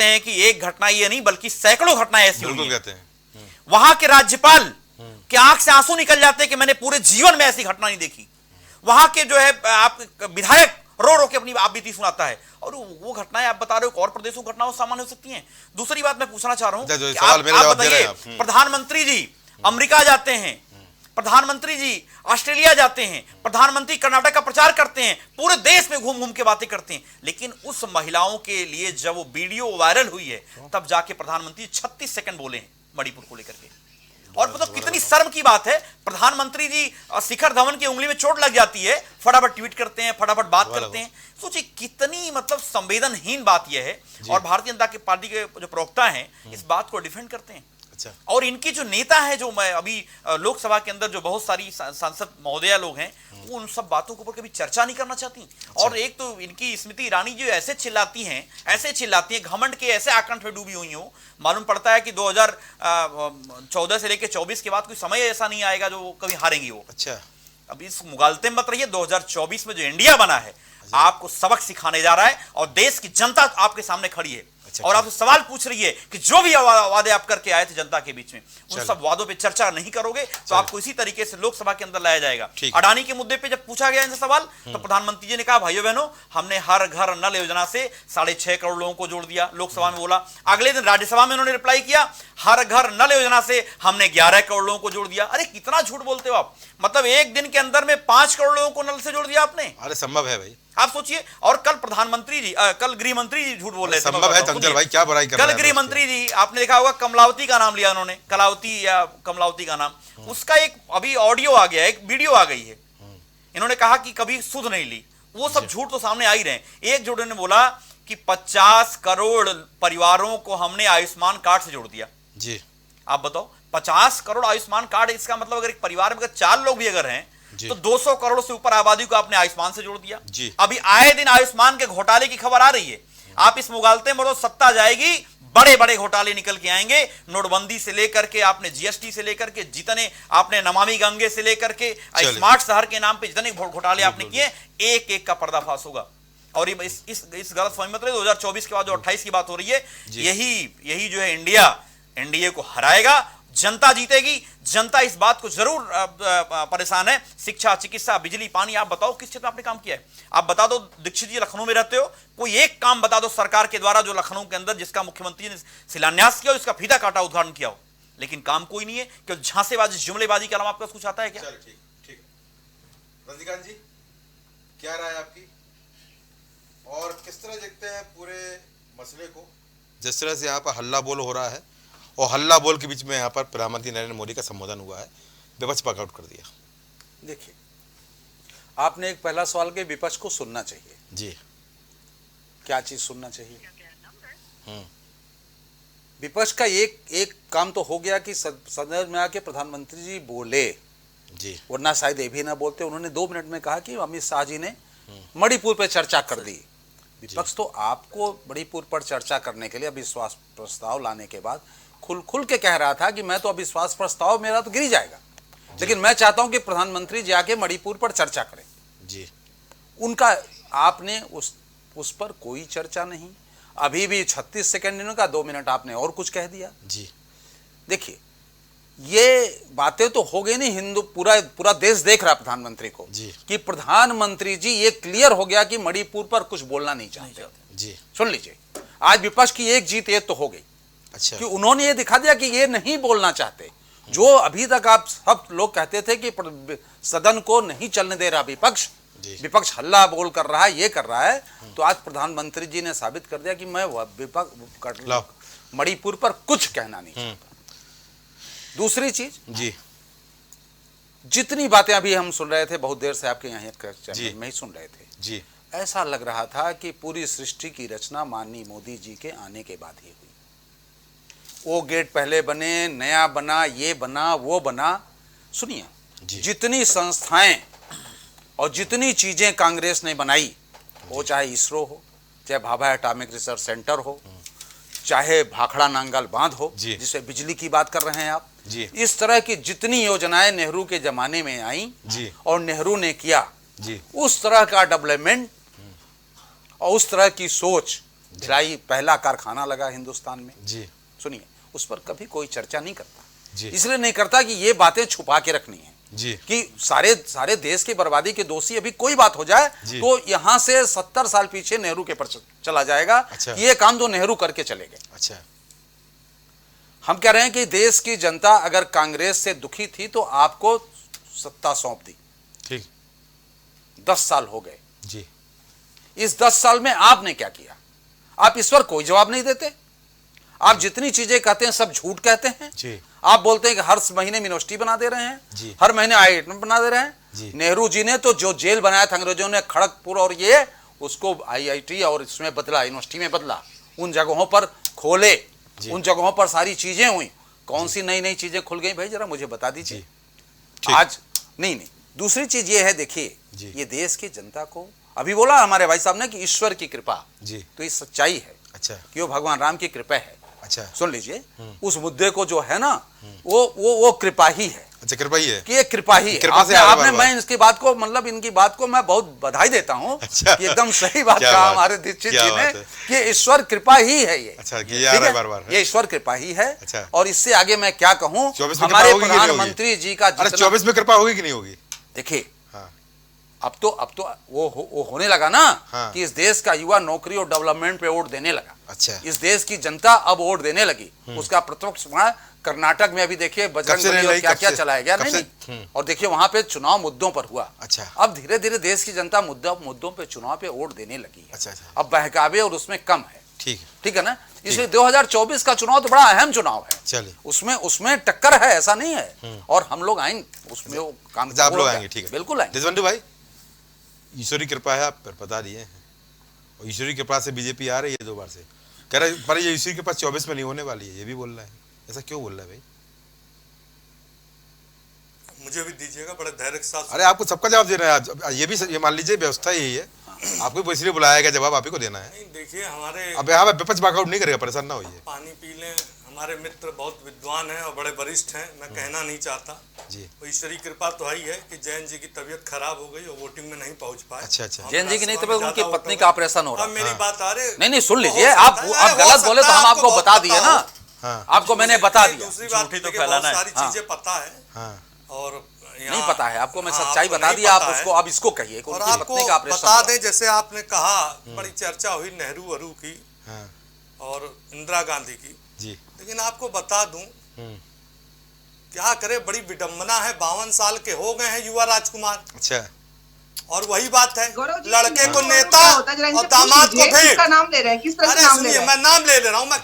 हैं कि एक घटना ये नहीं बल्कि सैकड़ों घटनाएं ऐसी हुई हैं। वहां के राज्यपाल के आंख से आंसू निकल जाते हैं कि मैंने पूरे जीवन में ऐसी घटना नहीं देखी। वहां के जो है आप विधायक रो के अपनी आप बीती सुनाता है, और वो घटनाएं आप बता रहे हो और प्रदेशों की घटनाओं सामान्य हो सकती हैं। दूसरी बात मैं पूछना चाह रहा हूं, आप बताइए, प्रधानमंत्री जी अमेरिका जाते हैं, प्रधानमंत्री जी ऑस्ट्रेलिया जाते हैं, प्रधानमंत्री कर्नाटक का प्रचार करते हैं, पूरे देश में घूम घूम के बातें करते हैं, लेकिन उस महिलाओं के लिए जब वो वीडियो वायरल हुई है, तब जाके प्रधानमंत्री 36 सेकंड बोले हैं मणिपुर को लेकर के। और मतलब कितनी शर्म की बात है, प्रधानमंत्री जी शिखर धवन की उंगली में चोट लग जाती है, फटाफट ट्वीट करते हैं, फटाफट बात करते हैं। सोचिए कितनी मतलब संवेदनहीन बात यह है, और भारतीय जनता पार्टी के जो प्रवक्ता हैं इस बात को डिफेंड करते हैं। और इनकी जो नेता है, जो मैं अभी लोकसभा के अंदर जो बहुत सारी सांसद महोदया लोग हैं, वो उन सब बातों के ऊपर कभी चर्चा नहीं करना चाहती। और एक तो इनकी स्मृति ईरानी जो ऐसे चिल्लाती हैं, घमंड के ऐसे आकंठ में डूबी हुई हो, मालूम पड़ता है कि 2014 से लेकर 24 के बाद कोई समय ऐसा नहीं आएगा जो कभी हारेंगी वो। अब इस मुगालते में मत रहिए, 2024 में जो इंडिया बना है आपको सबक सिखाने जा रहा है, और देश की जनता आपके सामने खड़ी है, और आपसे सवाल पूछ रही है कि जो भी वादे आप करके आए थे जनता के बीच में, उन सब वादों पे चर्चा नहीं करोगे तो आपको इसी तरीके से लोकसभा के अंदर लाया जाएगा। अडानी के मुद्दे पे जब पूछा गया इनसे सवाल, तो प्रधानमंत्री जी ने कहा भाइयों बहनों, हमने हर घर नल योजना से 6.5 करोड़ लोगों को जोड़ दिया। लोकसभा में बोला, अगले दिन राज्यसभा में उन्होंने रिप्लाई किया, हर घर नल योजना से हमने 11 करोड़ लोगों को जोड़ दिया। अरे कितना झूठ बोलते हो आप, मतलब एक दिन के अंदर में 5 करोड़ लोगों को नल से जोड़ दिया आपने। अरे संभव है भाई, आप सोचिए। और कल प्रधानमंत्री जी, कल गृह मंत्री जी झूठ बोल रहे थे। संभव है चंचल भाई, क्या बुराई कर रहे हैं। कल गृह मंत्री जी, आपने देखा होगा कमलावती का नाम लिया उन्होंने, कमलावती का नाम, उसका एक अभी ऑडियो आ गया, एक वीडियो आ गई है। इन्होंने कहा कि कभी सुध नहीं ली, वो सब झूठ तो सामने आ ही रहे हैं। एक जोड़े ने बोला कि 50 करोड़ परिवारों को हमने आयुष्मान कार्ड से जोड़ दिया जी। आप बताओ 50 करोड़ आयुष्मान कार्ड, इसका मतलब अगर एक परिवार में अगर 4 लोग भी अगर हैं तो 200 करोड़ से ऊपर आबादी को आपने आयुष्मान से जोड़ दिया। अभी आए दिन आयुष्मान के घोटाले की खबर आ रही है। आप इस मुगालते में सत्ता जाएगी, बड़े बड़े घोटाले निकल के आएंगे। नोटबंदी से लेकर के आपने जीएसटी से लेकर के जितने आपने नमामि गंगे से लेकर के स्मार्ट शहर के नाम पे जितने घोटाले आपने किए, एक एक का पर्दाफाश होगा। और इस गलत फहमी मत रहे, 2024 के बाद जो 28 की बात हो रही है, यही जो है इंडिया एनडीए को हराएगा, जनता जीतेगी। जनता इस बात को जरूर परेशान है। शिक्षा, चिकित्सा, बिजली, पानी, आप बताओ किस क्षेत्र में आपने काम किया है? आप बता दो, दीक्षित जी लखनऊ में रहते हो, कोई एक काम बता दो सरकार के द्वारा जो लखनऊ के अंदर जिसका मुख्यमंत्री ने शिलान्यास किया हो, इसका फीता काटा, उद्घाटन किया हो, लेकिन काम कोई नहीं है। क्यों? झांसेबाजी, जुमलेबाजी के अलावा आपका कुछ आता है क्या? ठीक। रजनीकांत जी, क्या राय आपकी, और किस तरह देखते हैं पूरे मसले को? जिस तरह से यहाँ पर हल्ला बोल हो रहा है, और हल्ला बोल के बीच में यहाँ पर प्रधानमंत्री नरेंद्र मोदी का संबोधन हुआ है, विपक्ष वॉकआउट कर दिया। देखिए, आपने एक पहला सवाल के विपक्ष को सुनना चाहिए जी। क्या चीज सुनना चाहिए? विपक्ष का एक काम तो हो गया कि सदन में आके प्रधानमंत्री जी बोले जी, वरना शायद ये भी ना बोलते। उन्होंने 2 मिनट में कहा कि अमित शाह जी ने मणिपुर पर चर्चा कर दी। विपक्ष तो आपको मणिपुर पर चर्चा करने के लिए अविश्वास प्रस्ताव लाने के बाद खुल के कह रहा था कि मैं तो अविश्वास प्रस्ताव मेरा तो गिर जाएगा, लेकिन मैं चाहता हूं कि प्रधानमंत्री जाके मणिपुर पर चर्चा करें जी। उनका आपने उस पर कोई चर्चा नहीं। अभी भी 36 सेकंड इन्होंने कहा, 2 मिनट आपने और कुछ कह दिया जी। देखिए, ये बातें तो हो गई नहीं, पूरा देश देख रहा प्रधानमंत्री को जी, कि प्रधानमंत्री जी ये क्लियर हो गया कि मणिपुर पर कुछ बोलना नहीं चाहते जी। सुन लीजिए, आज विपक्ष की एक जीत ये तो हो गई। अच्छा। कि उन्होंने ये दिखा दिया कि ये नहीं बोलना चाहते। जो अभी तक आप सब लोग कहते थे कि सदन को नहीं चलने दे रहा विपक्ष हल्ला बोल कर रहा है, ये कर रहा है, तो आज प्रधानमंत्री जी ने साबित कर दिया कि मैं मणिपुर पर कुछ कहना नहीं चाहता। दूसरी चीज जी, जितनी बातें अभी हम सुन रहे थे, बहुत देर से आपके यहाँ चैनल में ही सुन रहे थे जी, ऐसा लग रहा था कि पूरी सृष्टि की रचना माननीय मोदी जी के आने के बाद ही हुई। वो गेट पहले बने, नया बना, ये बना, वो बना। सुनिए, जितनी संस्थाएं और जितनी चीजें कांग्रेस ने बनाई, वो चाहे इसरो हो, चाहे भाभा एटॉमिक रिसर्च सेंटर हो, चाहे भाखड़ा नांगल बांध हो जिससे बिजली की बात कर रहे हैं आप, इस तरह की जितनी योजनाएं नेहरू के जमाने में आई और नेहरू ने किया, उस तरह का डेवलपमेंट और उस तरह की सोच भिलाई पहला कारखाना लगा हिंदुस्तान में। सुनिए, उस पर कभी कोई चर्चा नहीं करता। इसलिए नहीं करता कि ये बातें छुपा के रखनी है कि सारे देश की बर्बादी के दोषी अभी कोई बात हो जाए तो यहां से 70 साल पीछे नेहरू के पर चला जाएगा। अच्छा। ये काम तो नेहरू करके चले गए। अच्छा। हम कह रहे हैं कि देश की जनता अगर कांग्रेस से दुखी थी तो आपको सत्ता सौंप दी। ठीक। 10 साल हो गए जी। इस 10 साल में आपने क्या किया? आप इस पर कोई जवाब नहीं देते। आप जितनी चीजें कहते हैं सब झूठ कहते हैं जी। आप बोलते हैं कि हर महीने यूनिवर्सिटी बना दे रहे हैं जी। हर महीने आईआईटी बना दे रहे हैं। नेहरू जी ने तो जो जेल बनाया था अंग्रेजों ने, खड़गपुर और ये, उसको आईआईटी और इसमें बदला, यूनिवर्सिटी में बदला, उन जगहों पर खोले, उन जगहों पर सारी चीजें हुई। कौन सी नई नई चीजें खुल गई भाई, जरा मुझे बता दीजिए आज। नहीं, दूसरी चीज ये है, देखिए ये देश की जनता को, अभी बोला हमारे भाई साहब ने कि ईश्वर की कृपा, तो ये सच्चाई है। अच्छा। कि वो भगवान राम की कृपा है। अच्छा। सुन लीजिए, उस मुद्दे को जो है ना, वो कृपा ही है। अच्छा, कृपा ही है कि ये कृपा ही है। आपने मैं इसकी बात को, मतलब इनकी बात को मैं बहुत बधाई देता हूँ। अच्छा। कि एकदम सही बात कहा हमारे दीक्षित जी ने कि ईश्वर कृपा ही है ये। अच्छा, ये ईश्वर कृपा ही है। अच्छा। और इससे आगे मैं क्या कहूँ, 24 हमारे प्रधानमंत्री जी का 24 में कृपा होगी कि नहीं होगी? देखिए, अब तो वो होने लगा ना। हाँ। कि इस देश का युवा नौकरी और डेवलपमेंट पे वोट देने लगा। अच्छा। इस देश की जनता अब वोट देने लगी। उसका प्रत्यक्ष कर्नाटक में अभी देखिए बजरंग बली और क्या क्या चलाया गया। नहीं। और देखिए वहां पे चुनाव मुद्दों पर हुआ। अच्छा। अब धीरे धीरे देश की जनता मुद्दों पे चुनाव पे वोट देने लगी है। अच्छा। अब बहकावे और उसमें कम है। ठीक है ना। इसलिए 2024 का चुनाव तो बड़ा अहम चुनाव है। चलिए, उसमें टक्कर है, ऐसा नहीं है। और हम लोग आएंगे उसमें, वो काम आप लोग आएंगे। ठीक है, बिल्कुल आएंगे। देशबंधु भाई, ईश्वरी कृपा है, आप बता दिए हैं, और ईश्वरी कृपा से बीजेपी आ रही है 2 बार से, कह रहे पर ये ईश्वरी कृपा 24 में नहीं होने वाली है, ये भी बोल रहा है। ऐसा क्यों बोल रहा है भाई? मुझे भी दीजिएगा बड़े धैर्य के साथ। अरे आपको सबका जवाब देना है, ये भी ये मान लीजिए व्यवस्था यही है, आपको इसलिए बुलाया गया, जवाब आप ही को देना है। नहीं देखिए हमारे अब यहाँ विपक्ष वॉकआउट नहीं करेगा, परेशान ना होइए। पानी पी लें, हमारे मित्र बहुत विद्वान हैं और बड़े वरिष्ठ हैं, मैं कहना नहीं चाहता जी। तो ईश्वरी कृपा तो ही है कि जैन जी की तबीयत खराब हो गई और वोटिंग में नहीं पहुंच पाए। अच्छा। जैन जी की नहीं तबीयत, उनकी पत्नी का ऑपरेशन हो रहा है। मेरी बात आ रही नहीं सुन लीजिए, आप गलत बोले तो हम आपको बता दिए ना, आपको मैंने बता दिया। दूसरी बात तो फैलाना सारी चीजें पता है और नहीं पता है आपको, मैं सच्चाई बता दी, आप उसको अब इसको कहिए। और आपको बता दें, जैसे आपने कहा बड़ी चर्चा हुई नेहरू वरू की और इंदिरा गांधी की जी, लेकिन आपको बता दूं क्या करे, बड़ी विडंबना है, 52 साल के हो गए हैं युवा राजकुमार। अच्छा। और वही बात है, लड़के को नेता और दामाद को भेंट। किसका नाम ले रहे हैं, किस तरह अरे से नाम ले सुनिए, रहे हैं? मैं नाम ले रहा हूँ, मैं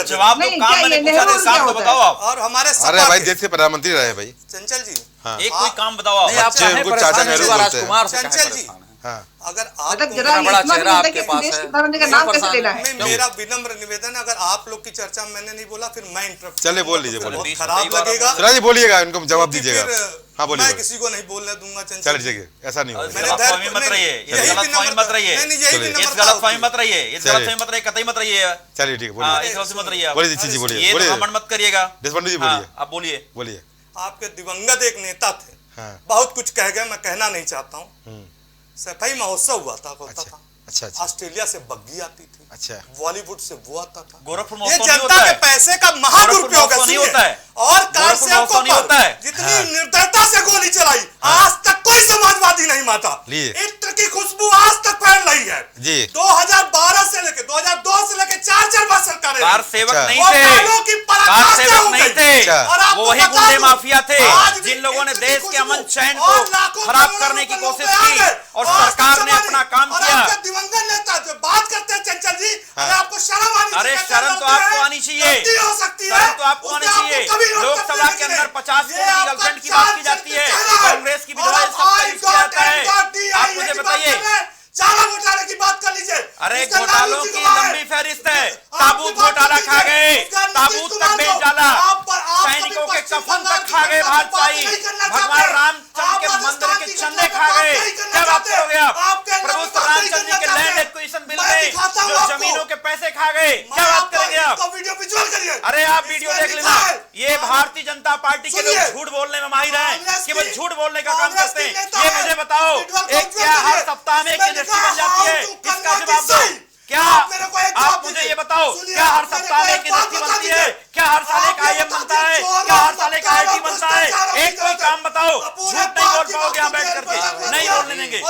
जवाब दो, काम मैंने पूछा था, साफ तो बताओ आप। और हमारे अरे भाई देश के प्रधानमंत्री रहे भाई चंचल जी, एक कोई काम बताओ आप। नहीं, आप चाहे उनको चाचा नेहरू बोलते हैं। राजकुमार से चंचल कहें जी, परेशान है। अगर मतलब आप जरा बड़ा इतना भी चेहरा नहीं आपके कि पास देश है। के प्रधानमंत्री का नाम कैसे लेना है? मेरा विनम्र निवेदन है, अगर आप लोग की चर्चा में मैंने नहीं बोला फिर मैं इंटरप्ट चलिए बोल लीजिए, बहुत बोलिए। खराब लगेगा। सिराज जी बोलिएगा, इनको जवाब क्योंकि दीजिएगा। फिर हाँ बोलिए। मैं किसी को नहीं बोलने दूंगा चंचल। चलिए ठीक है, ऐसा नहीं होगा। मैंने गलतफहमी मत रहिए, इस गलतफहमी मत रहिए, इस गलतफहमी मत रहिए, इस गलतफहमी मत रहिए, कतई मत रहिए। चलिए ठीक है, हाँ, बोलिए। इस गलत मत रहिए आप। बोलिए जी, बोलिए ये बोलिए। तो घमंड मत करिएगा। देशबंधु जी बोलिए। आप बोलिए। बोलिए। आपके दिवंगत एक नेता थे, हाँ। बहुत कुछ कह गए, मैं कहना नहीं चाहता हूँ। सफाई महोत्सव हुआ था, होता था, अच्छा। ऑस्ट्रेलिया से बग्गी आती थी, अच्छा। बॉलीवुड से वो आता था। गोरखपुर ये महोत्सव नहीं जनता होता के है, पैसे का महादुरुपयोग नहीं होता है, और कारसेवकों नहीं होता है। पर जितनी निर्दयता से गोली चलाई, आज तक कोई समाजवादी नहीं माता। लिए। इत्र की खुशबू आज तक फैल रही है जी। 2012 से लेकर 2002 से लेकर 4 बार सरकारें कार सेवक अच्छा। नहीं थे, कार सेवक नहीं थे, और आपको वो वही बता गुंडे दूं, माफिया थे आज भी जिन लोगों ने इत्र की देश के खुशबू अमन चैन और को लाखों खराब करोड़ों करने की रुपए कोशिश लोग आ की गए। और आज सरकार तक ने समाधि। अपना काम और किया। आपके दिवंगत नेता जो बात करते हैं चंचल जी, अगर आपको शर्म आनी अरे चाहिए, शर्म तो आपको आनी चाहिए, गलती हो सकती है, शर्म तो आपको आनी उसमें चाहिए। कभी रोक लोकसभा सकते के नहीं। अंदर 50 ये करोड़ की आपका गर्लफ्रेंड की बात की जाती है, कांग्रेस की विधवा इस सब पर किया जाता है। आप मुझे बताइए, चारा घोटाले की बात कर लीजिए। अरे उसका घोटालों नाम की चुका है। लंबी फहरिस्त है। आप ताबूत बात घोटाला कर खा गए, लीजिए। उसका ताबूत नीतीश तक बेच कुमार डाला, आप सैनिकों कभी के पश्चिम कफन बंगाल तक की खा गए घटना पर बात भाजपाई, नहीं करना भगवान चाहते। रामचंद्र आप के मंदिर राजस्थान के की चंदे घटना खा पर बात गए। नहीं करना क्या बात चाहते। करोगे आप? आपके अंदर प्रभु में बात नहीं रामचंद्र जी करना के चाहते। लैंड एक्विजिशन बिल मैं में दिखाता हूं जो आपको। जमीनों के पैसे खा गए, क्या बात करेंगे आप? इसको वीडियो विजुअल करिए। अरे आप वीडियो इसमें देख लिखा लेना। है। ये भारतीय जनता पार्टी के सुनिए। लोग झूठ बोलने में माहिर हैं, कांग्रेस केवल की- झूठ बोलने का काम कांग्रेस करते की हैं। नेता ये है। मुझे बताओ, विजुअल एक क्या करिए। हर सप्ताह में एक इसमें इंडस्ट्री लिखा बन जाती है, how to इसका convert जवाब दो। this क्या आप मेरे को एक आप जवाब मुझे दीजिए। ये बताओ, सुनिए, क्या हर आप मेरे सप्ताह को में एक एक बात इंडस्ट्री बता बनती है? दीजिए। क्या हर साल एक आप ये आईएम बता बनता है? दीजिए, क्या हर साल एक चोर आईआईटी और बनता है? भ्रष्टाचार एक कोई होता काम बताओ, है। झूठ नहीं बोल पाओगे आप बैठ करके, नहीं बोलने देंगे,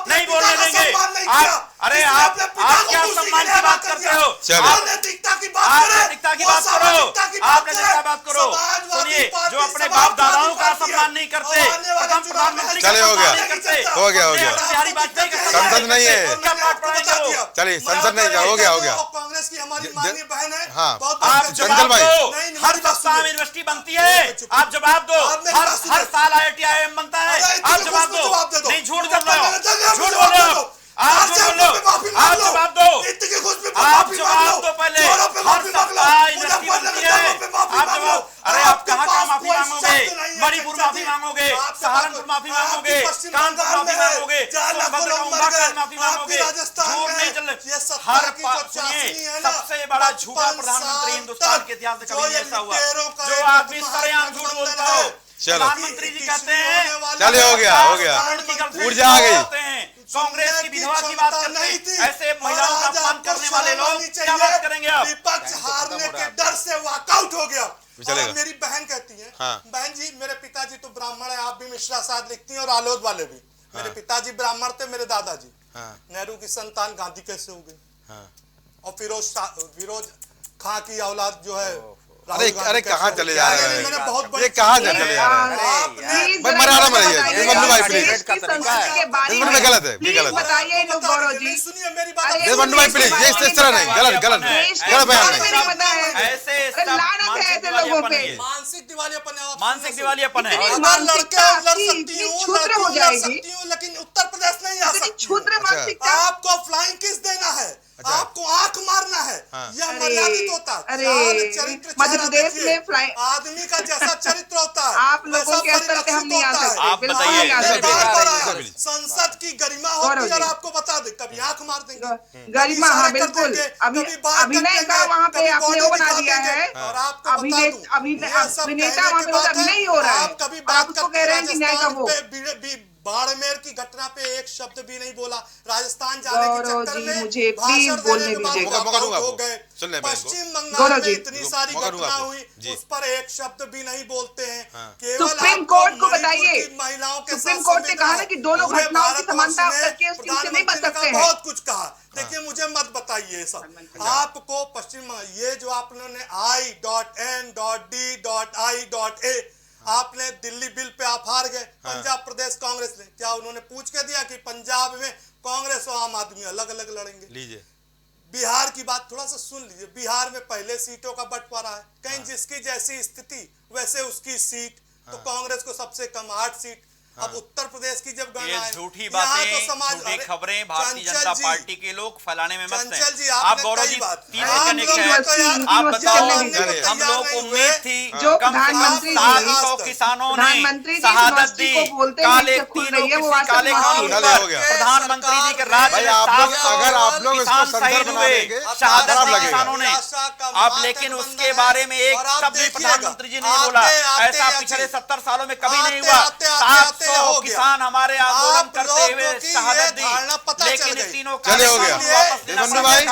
नहीं बोलने देंगे आप। अरे आप क्या सम्मान की बात करते हो? आप नैतिकता की बात आप करें, नैतिकता की वो बात करो, सामाजिकता की आप करें। नैतिकता बात करो। समाजवादी सुनिए, पार्टी जो अपने समाजवादी बाप दादाओं का पार्टी है। सम्मान नहीं करते, और आने वाले प्रथम चुनाव प्रधानमंत्री का चलिए, हो सम्मान गया। नहीं करते, हो गया, हो गया। अटल बिहारी वाजपेयी का सम्मान संसद नहीं है। करते। क्या पाठ पढ़ाएंगे वो? चलिए, संसद नहीं, हो गया, हो गया। कांग्रेस की हमारी माननीय बहन है। हाँ। बहुत आप बहुत चंचल जवाब भाई। दो, नहीं, हर मेरी बात सप्ताह में सुनिए। यूनिवर्सिटी बनती है, आप जवाब दो। आप मेरी बात हर सुनिए। साल आईआईटी आईएम बनता है, अरे, आप इतने जवाब खुश में जवाब दे दो। दो। नहीं झूठ मुझे बोल रहे हो, पता चल गया, झूठ जवाब बोल रहे दे हो, दो। आप झूठ बोल रहे हो, आप जवाब दो। इतने खुश में आप माफी मांग जवाब लो। दो पहले। चोरों पे हर माफी मांग लो। सप्ताह मुझे यूनिवर्सिटी पता बनती चला, है, पे माफी आप मांग लो। जवाब। अरे आप आपके कहाँ पास माफी कोई मांगोगे? शब्द नहीं है, मणिपुर चंचल माफी जी। मांगोगे, आपके सहारनपुर पास- माफी आपकी मांगोगे, पश्चिम कानपुर बंगाल माफी में है, मांगोगे, जहाँ लाखों सोनभद्र लोग का मर गए। माफी आपकी मांगोगे। राजस्थान झूठ में नहीं चल ये सत्ता हर की जो चाशनी सुनिए, है ना, सबसे बड़ा झूठा 55 प्रधानमंत्री साल हिंदुस्तान तक के इतिहास में जो कभी ये नहीं ऐसा हुआ। लुटेरों का जो एक आदमी महागठबंधन सरेआम झूठ बोलता हो, चलो। प्रधानमंत्री जी कहते हैं चलिए, हो गया, हो गया। ऊर्जा आ गई। कांग्रेस की विधवा की बात करते हैं, ऐसे महिलाओं का अपमान करने वाले लोग क्या बात करेंगे आप? विपक्ष हारने के डर से वॉकआउट हो गया। चलेगा। और मेरी बहन कहती है, हाँ। बहन जी मेरे पिताजी तो ब्राह्मण है, आप भी मिश्रा साध लिखती हैं और आलोद वाले भी। मेरे पिताजी ब्राह्मण थे, मेरे दादाजी। नेहरू की संतान गांधी कैसे हो गई? और फिरोज खां की औलाद जो है अरे अरे कहाँ चले जा रहे हैं? मैंने बहुत ये कहाँ चले जा रहे हैं? प्लीज मराठा में रहिए, देशबंधु भाई प्लीज। देश की संस्कृति के बारे देशबंधु में भाई गलत है, ये प्लीज गलत है। बताइए लोग गौरव जी। सुनिए मेरी बात। अरे, देशबंधु भाई प्लीज, ये इस तरह नहीं, गलत गलत देश के गलत बयान बारे में नहीं। नहीं पता है। ऐसे अरे लानत है ऐसे लोगों पे। मानसिक दिवालियापन है। मानसिक दिवालियापन है। इतनी अगर मानसिकता लड़के लड़ की सकती इतनी हूँ, क्षुद्र लड़की हो लड़ जाएगी। सकती हूँ, लेकिन उत्तर प्रदेश नहीं नहीं आ इतनी सकती। क्षुद्र मानसिकता। आपको फ्लाइंग किस देना है, आपको आंख मारना है, यह मर्यादित होता है। अरे चरित्र मध्य प्रदेश में फ्लाई आदमी का जैसा चरित्र होता है आप लोगों के स्तर पे हम नहीं आ सकते, आप बिल्कुल बताइए। नहीं आ सकते। संसद की गरिमा होती है और आपको बता दे, कभी आंख मार देंगे, गरिमा, हाँ बिल्कुल। अभिनय का वहाँ पे आपने वो बना दिया है, और आपको बता दूं, अभिनेता वहाँ पे अभिनय ही हो रहा है, आप कभी और आप बात उसको करते कह रहे हैं कि न्याय का वो। बाड़मेर की घटना पे एक शब्द भी नहीं बोला, राजस्थान जाने के गौरव चक्कर जी, में मुझे प्लीज भाषण बोलने देने के बाद दीजिए। मौका दूंगा हो आपको। गए। सुन ले मेरे को। पश्चिम गौरव बंगाल में जी, इतनी सारी मौका दूंगा घटना आपको। हुई, जी। उस पर एक शब्द भी नहीं बोलते हैं। हाँ। केवल सुप्रीम आपको कोर्ट को मणिपुर बताइए, की महिलाओं के सुप्रीम साथ कोर्ट ने संविधान कहा ना कि दोनों पूरे घटनाओं की भारतवर्ष समानता में करके उस चीज से नहीं बच प्रधानमंत्री ने सकते कहा, हैं। बहुत कुछ कहा। देखिए मुझे मत बताइए ये सब। आपको पश्चिम ये जो आपने I.N.D.I.A आपने दिल्ली बिल पे आप हार गए। पंजाब प्रदेश कांग्रेस ने क्या उन्होंने पूछ के दिया कि पंजाब में कांग्रेस और आम आदमी अलग अलग लड़ेंगे? लीजिए बिहार की बात थोड़ा सा सुन लीजिए। बिहार में पहले सीटों का बंटवारा है, कहीं जिसकी जैसी स्थिति वैसे उसकी सीट, तो कांग्रेस को सबसे कम 8 सीट। अब उत्तर प्रदेश की जब गणना है, झूठी यहाँ बातें, तो समाज झूठी खबरें भारतीय जनता पार्टी के लोग फैलाने में मस्त चंचल जी, हैं। आपने आप गौरव कई जी बात- 3 आप सेकंड लोग है, तो यार आप बताओ, मानने को तैयार हम लोग को नहीं उम्मीद हुए। थी जो कम से कम प्रधानमंत्री जी 700 किसानों ने प्रधानमंत्री जी शहादत यूनिवर्सिटी दी, को बोलते हैं काले कि खुल तीनों रही है, वो किसी आज काले तक कानून माफ पर हो गया। प्रधानमंत्री जी के राज्य भाई, में आप लोग 700 अगर आप लोग इसको किसान संसद शहीद बना हुए, देंगे, शहादत खराब दी लगेगा। किसानों ने। अब लेकिन उसके बारे में एक शब्द भी प्रधानमंत्री जी ने नहीं बोला। ऐसा पिछले 70 सालों में कभी नहीं हुआ। 700 किसान हमारे आंदोलन करते हुए शहादत दी, लेकिन इन तीनों चले हो गया। देवेंद्र भाई,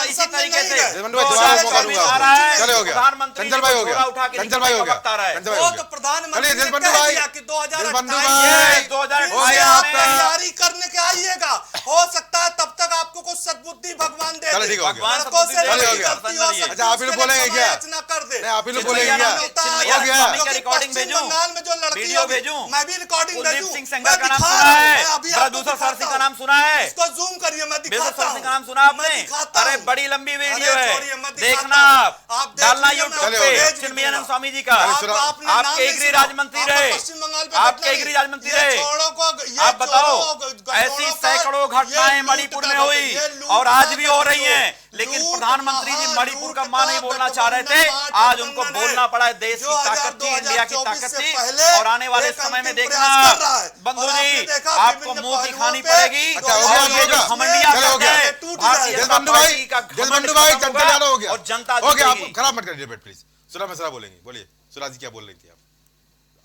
इसी तरीके से देवेंद्र भाई जवाब मौका दूंगा आपको। चले हो गया। प्रधानमंत्री चंचल भाई हो गया। उठा के चंचल भाई हो गया। बता रहा है। चंचल भाई वो हो तो गया। प्रधानमंत्री चलिए ने देशबंधु कह भाई, दिया कि 2028 भाई, 2028 में तैयारी करने के आइएगा। हो सकता है तब तक आपको कुछ सद्बुद्धि भगवान दे चलो दे। ठीक हो गया। भगवान लड़कों से चलो लड़की हो गया। गलती हो सकती अच्छा, है, आप ही लोग उसके लिए बोलेंगे क्या? समालोचना कर दे। नहीं, आप ही लोग बोलेंगे क्या? चिन्मया हो गया। स्वामी का क्योंकि रिकॉर्डिंग पश्चिम भेजूं, बंगाल में जो लड़की वीडियो होगी, भेजूं, मैं भी रिकॉर्डिंग कुलदीप भेजूं, सिंह सेंगर का मैं नाम दिखा सुना रहा हूं, है, मैं अभी आपको प्रदूषण दिखाता सरसी का हूं। नाम सुना है, इसको जूम करिए, मैं बेसर दिखाता सरसी हूं। का नाम सुना आपने? मैं दिखाता अरे हूं। बड़ी लंबी वीडियो अरे है, छोड़िए, मैं दिखाता देखना हूं। आप देख डालना लीजिए, यूट्यूब मैं पे। भेज भी चिन्मयानंद दूंगा। स्वामी जी का आपने नाम आपके नहीं गृह सुना। राज्य मंत्री आपको रहे, पश्चिम बंगाल पे आपके घटना गृह राज्य मंत्री ये रहे। छोड़ों को- ये आप बताओ, छोड़ों- ऐसी गठजोड़ों का सैकड़ों ये घटनाएं लूट मणिपुर में का हुई ये लूट और आज भी का हो रही गठजोड़। हैं, लेकिन लूट, प्रधानमंत्री जी मणिपुर लूट का मां नहीं बोलना चाह रहे थे। गठबंधन आज उनको है। बोलना पड़ा है। देश की जो ताकत थी, इंडिया की 2024 ताकत से थी, पहले और आने वाले एक समय में अंतिम देखना प्रयास कर रहा है। बंधु और आपने जी, देखा आपको विभिन्न मुंह की पहलुओं खानी पे पड़ेगी। अच्छा, हो गया, और हो ये जो गया। घमंडिया चलो, हो करते गया। हैं, टूट भारतीय जाएगा। जनता देशबंधु भाई, पार्टी का घमंड देशबंधु भाई, खत्म चंचल होगा यादव हो गया। और जनता हो गया। आप जीतेगी। खराब मत करिए डिबेट प्लीज। सुरा मिश्रा बोलेंगे, बोलिए। सुरा जी क्या बोल रही थी आप?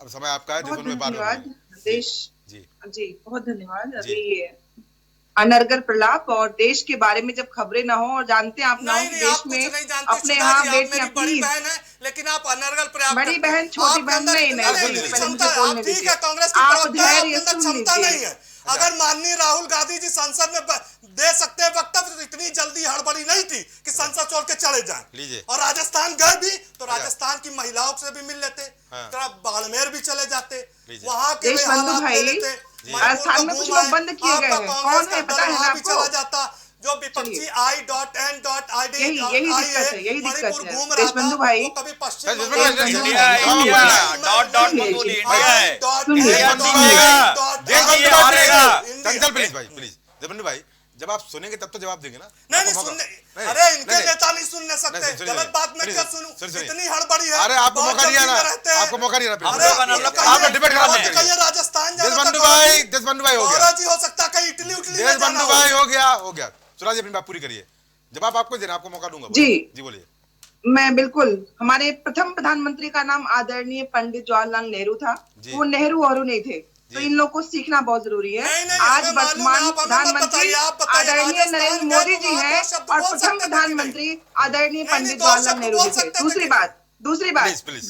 अब समय आपका है। बहुत देशबंधु में बात धन्यवाद होगी। देश जी जी, बहुत धन्यवाद। जी। अभी अनर्गल प्रलाप और देश के बारे में जब खबरें ना हो, और जानते हैं आप ना हो नहीं कि नहीं, देश आप कुछ में नहीं जानते। अपने सुधा यहाँ जी, आप बेटियां मेरी बड़ी प्लीज, बहन है, लेकिन आप अनर्गल प्रयास बड़ी करते हैं। बहन, छोटी आपके बहन अंदर नहीं, इतना नहीं, इतनी पहले क्षमता मुझे है। बोलने आप ठीक दीजिए। है, कांग्रेस की आप प्रवक्ता है, धैर्य आपके अंदर सुन क्षमता लीजिए। नहीं है। अगर माननीय राहुल गांधी जी संसद में दे सकते हैं वक्तव्य, तो इतनी जल्दी हड़बड़ी नहीं थी कि संसद छोड़ के चले जाएं। लीजिए। और राजस्थान गए भी तो राजस्थान की महिलाओं से भी मिल लेते, थोड़ा बाड़मेर भी चले जाते, वहां के भी देशबंधु हालात भाई, ले लेते। राजस्थान में कुछ लोग बंद किए गए हैं। कौन है पता है ना भी आपको? चला जाता। जो विपक्षी I.N.D यही दिक्कत है, यही दिक्कत मणिपुर है। घूम रहा था, देशबंधु भाई, वो कभी पश्चिम देशबंधु बंगाल भाई, में इंडिया है, हाँ, इंडिया बोलना है, डॉट डॉट मत बोलिए, इंडिया है। सुनिए। इंडिया देशबंधु जीतेगा, देशबंधु इंडिया भाई, हारेगा। चंचल प्लीज भाई, प्लीज। देशबंधु भाई, जब आप सुनेंगे तब तो जवाब देंगे ना। नहीं आपको नहीं मौका- सुनने, नहीं, अरे इनके नहीं, नेता नहीं सुनने सकते। नहीं, सुनिए, गलत बात मैं सुनिए, क्या सुनिए, सुनूं? सुनिए। इतनी हड़बड़ी है। अरे आपको बहुत मौका दिया जल्दी ना, में रहते हैं। आपको मौका नहीं रहा। हम अरे लोग अनर्गल कहिए- आपने डिबेट खराब मत कहिए करिए। राजस्थान जाना देशबंधु था, भाई, देशबंधु भाई हो गया। गौरव जी हो सकता है कहीं इटली उटली में जाना देशबंधु हो। भाई हो गया, हो गया। सुराज जी अपनी बात पूरी करिए। जवाब आपको देना, आपको मौका दूंगा। जी। जी बोलिए। मैं बिल्कुल, हमारे प्रथम प्रधानमंत्री का नाम आदरणीय पंडित जवाहरलाल नेहरू था। जी। वो नेहरू और नहीं थे, तो जी। इन लोग को सीखना बहुत जरूरी है। नहीं, नहीं, आज हमें मालूम है, वर्तमान आप हमें मत प्रधानमंत्री बताइए, आप बताइए, आदरणीय राजस्थान नरेंद्र गए मोदी तो जी वहाँ हैं, दो शब्द और बोल प्रथम सकते थे कि प्रधानमंत्री आदरणीय नहीं, पंडित दो जवाहरलाल शब्द नेहरू बोल जी थे। सकते थे दूसरी कि बात, प्लीज, प्लीज।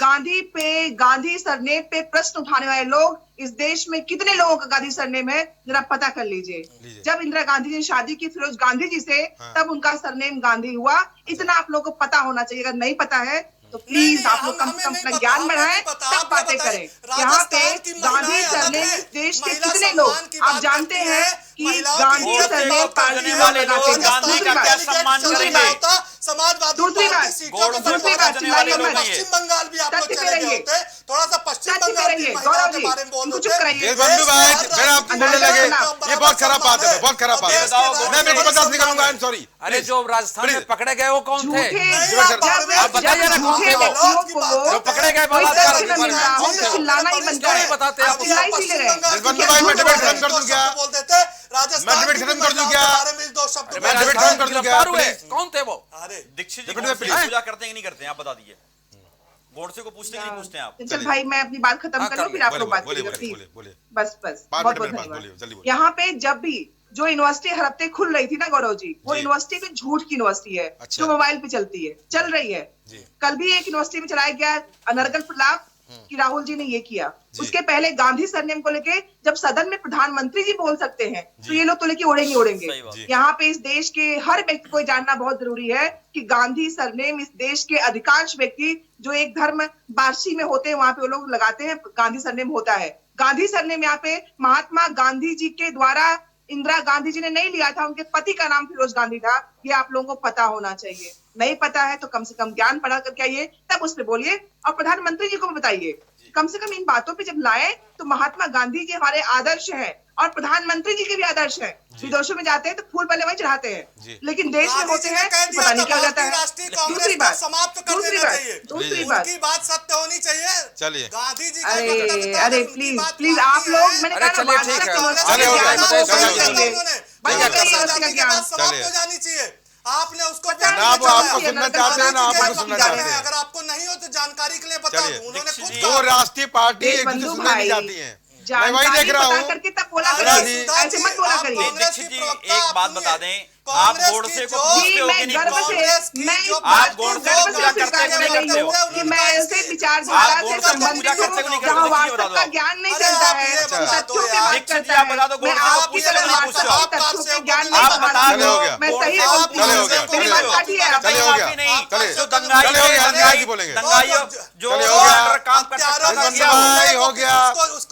गांधी सरनेम पे प्रश्न उठाने वाले लोग इस देश में कितने लोगों का गांधी सरनेम है, जरा पता कर लीजिए। जब इंदिरा गांधी ने शादी की फिरोज गांधी जी से, तब उनका सरनेम गांधी हुआ। इतना आप लोगों को पता होना चाहिए। अगर नहीं पता है तो प्लीज आप लोग कम से कम अपना ज्ञान बढ़ाएं, तब बातें करें। यहाँ पे गांधी सरनेम देश के कितने लोग, आप जानते हैं कि गांधी सरनेम पार्टी लोग वाले लोग लगाते हैं। गांधी का क्या सम्मान करेंगे? समाजवादी दूसरी बात, पार्टी सीटों को दूसरी बंटवारा बात, देने चिल्लाइए वाले मत। पश्चिम बंगाल भी आप लोग तथ्य पे चले गए रहिए। होते, थोड़ा सा पश्चिम सत्य बंगाल में की रहिए, महिलाओं गौरव के जी, बारे में बोल इनको रहे चुप थे। कराइए। बंधु भाई फिर आप बोलने लगे, ये बहुत खराब बात है, बहुत खराब बात है। मैं मेरे को बर्दाश्त नहीं करूंगा, आई एम सॉरी। अरे जो राजस्थान में पकड़े गए वो कौन थे? आप बताइए ना कौन थे वो? जो पकड़े गए बलात्कार के बारे में कौन थे? चिल्लाना ही बनता क्यों है। नहीं बताते आप? चिल्ला इसीलिए रहे हैं। बंधु भाई मैं डिबेट खत्म कर दूं क्या? बोलते थे राजस्थान मैं डिबेट खत्म कर दूं क्या? दो शब्द मैं डिबेट खत्म कर दूं क्या? गिरफ्तार हुए कौन थे वो? अरे दीक्षित जी डिप्टी गोडसे प्लीज। पूजा करते हैं कि नहीं करते हैं, आप बता दीजिए। गोडसे को पूछते हैं कि नहीं पूछते हैं आप? चल भाई मैं अपनी बात खत्म हाँ, कर कर लूं, फिर ले, आप लोग बात बोलिए, करिएगा बोलिए, प्लीज। बोलिए। बस पाँच बहुत मिनट बहुत मेरे पास, बोलिए, जल्दी धन्यवाद। बोलिए। यहाँ पे जब भी जो यूनिवर्सिटी हर हफ्ते खुल रही थी ना गौरव जी, वो जी। यूनिवर्सिटी भी झूठ की यूनिवर्सिटी है, अच्छा। जो मोबाइल पे चलती है, चल रही है। जी। कल भी एक यूनिवर्सिटी में चलाया गया अनर्गल प्रलाप कि राहुल जी ने ये किया। उसके पहले गांधी सरनेम को लेके जब सदन में प्रधानमंत्री जी बोल सकते हैं तो ये लोग तो लेके उड़ेंगे उड़ेंगे। सही बात। यहाँ पे इस देश के हर व्यक्ति को जानना बहुत जरूरी है कि गांधी सरनेम इस देश के अधिकांश व्यक्ति जो एक धर्म बार्शी में होते हैं वहां पे वो लोग लगाते हैं, गांधी सरनेम होता है। गांधी सरनेम यहाँ पे महात्मा गांधी जी के द्वारा इंदिरा गांधी जी ने नहीं लिया था, उनके पति का नाम फिरोज गांधी था। ये आप लोगों को पता होना चाहिए। नहीं पता है तो कम से कम ज्ञान पढ़ा करके आइए, तब उस पर बोलिए। और प्रधानमंत्री जी को भी बताइए, कम से कम इन बातों पे जब लाए तो महात्मा गांधी जी हमारे आदर्श हैं और प्रधानमंत्री जी के भी आदर्श हैं। विदेशों में जाते हैं तो फूल पहले वहीं चढ़ाते हैं, लेकिन देश में होते हैं तो पता नहीं क्या हो जाता है। दूसरी बात, दूसरी बात, उनकी बात सत्य होनी चाहिए। चलिए। गांधी जी अरे प्लीज प्लीज आप लोग, मैंने कहा ना, चलिए, ठीक है। चलिए, हो गया, ज्ञान चलिए, को चलिए, बंद करिए उसका ज्ञान। समाप्त हो जानी चाहिए। आपने उसको ना वो आपको सुनना चाहते हैं ना आपको सुनना चाहते हैं। अगर आपको नहीं हो तो जानकारी के लिए बता चलिए। दूं। उन्होंने खुद वो कहा राष्ट्रीय पार्टी एक दूसरे बंधु सुनना नहीं भाई, चाहती है। मैं वही देख रहा बता हूँ। करके तब बोला जी, करिए, ऐसे मत बोला आप करिए। कांग्रेस दीक्षित की जी प्रवक्ता एक बात आप बता सुनिए। दें, आप कांग्रेस गोडसे की को जो- पूछते जी, हो कि मैं नहीं गर्व पूछते हो? से, मैं जो इस बात आप को गोडसे गर्व को से पूजा स्वीकार करते हो, नहीं कर रही करते हो? हूँ कि मैं ऐसे विचारधारा आप से गोडसे को पूजा संबंधित करते हो, नहीं हूँ करते हो? जहाँ दीक्षित जी वास्तव बता का दो। ज्ञान नहीं अरे चलता आप है, ये बता दो तथ्यों पे यार। बात दीक्षित जी करता आप बता दो, है। मैं गोडसे को आपकी पूछते हो, तरह नहीं वास्तव पूछते हो? की तथ्यों पे ज्ञान आप नहीं बता बढ़ाती दो। हूँ। मैं सही आप बोलती चले हो हूँ। गया, मेरी चले बात हो काटिए आप। चले हो गया। नहीं, चले। जो दंगाई चले हो गया, दंगाई की बोलेंगे। जो चले हो गया। अंडर काम कर सकता था, जसवंत किया वो। भाई हो गया,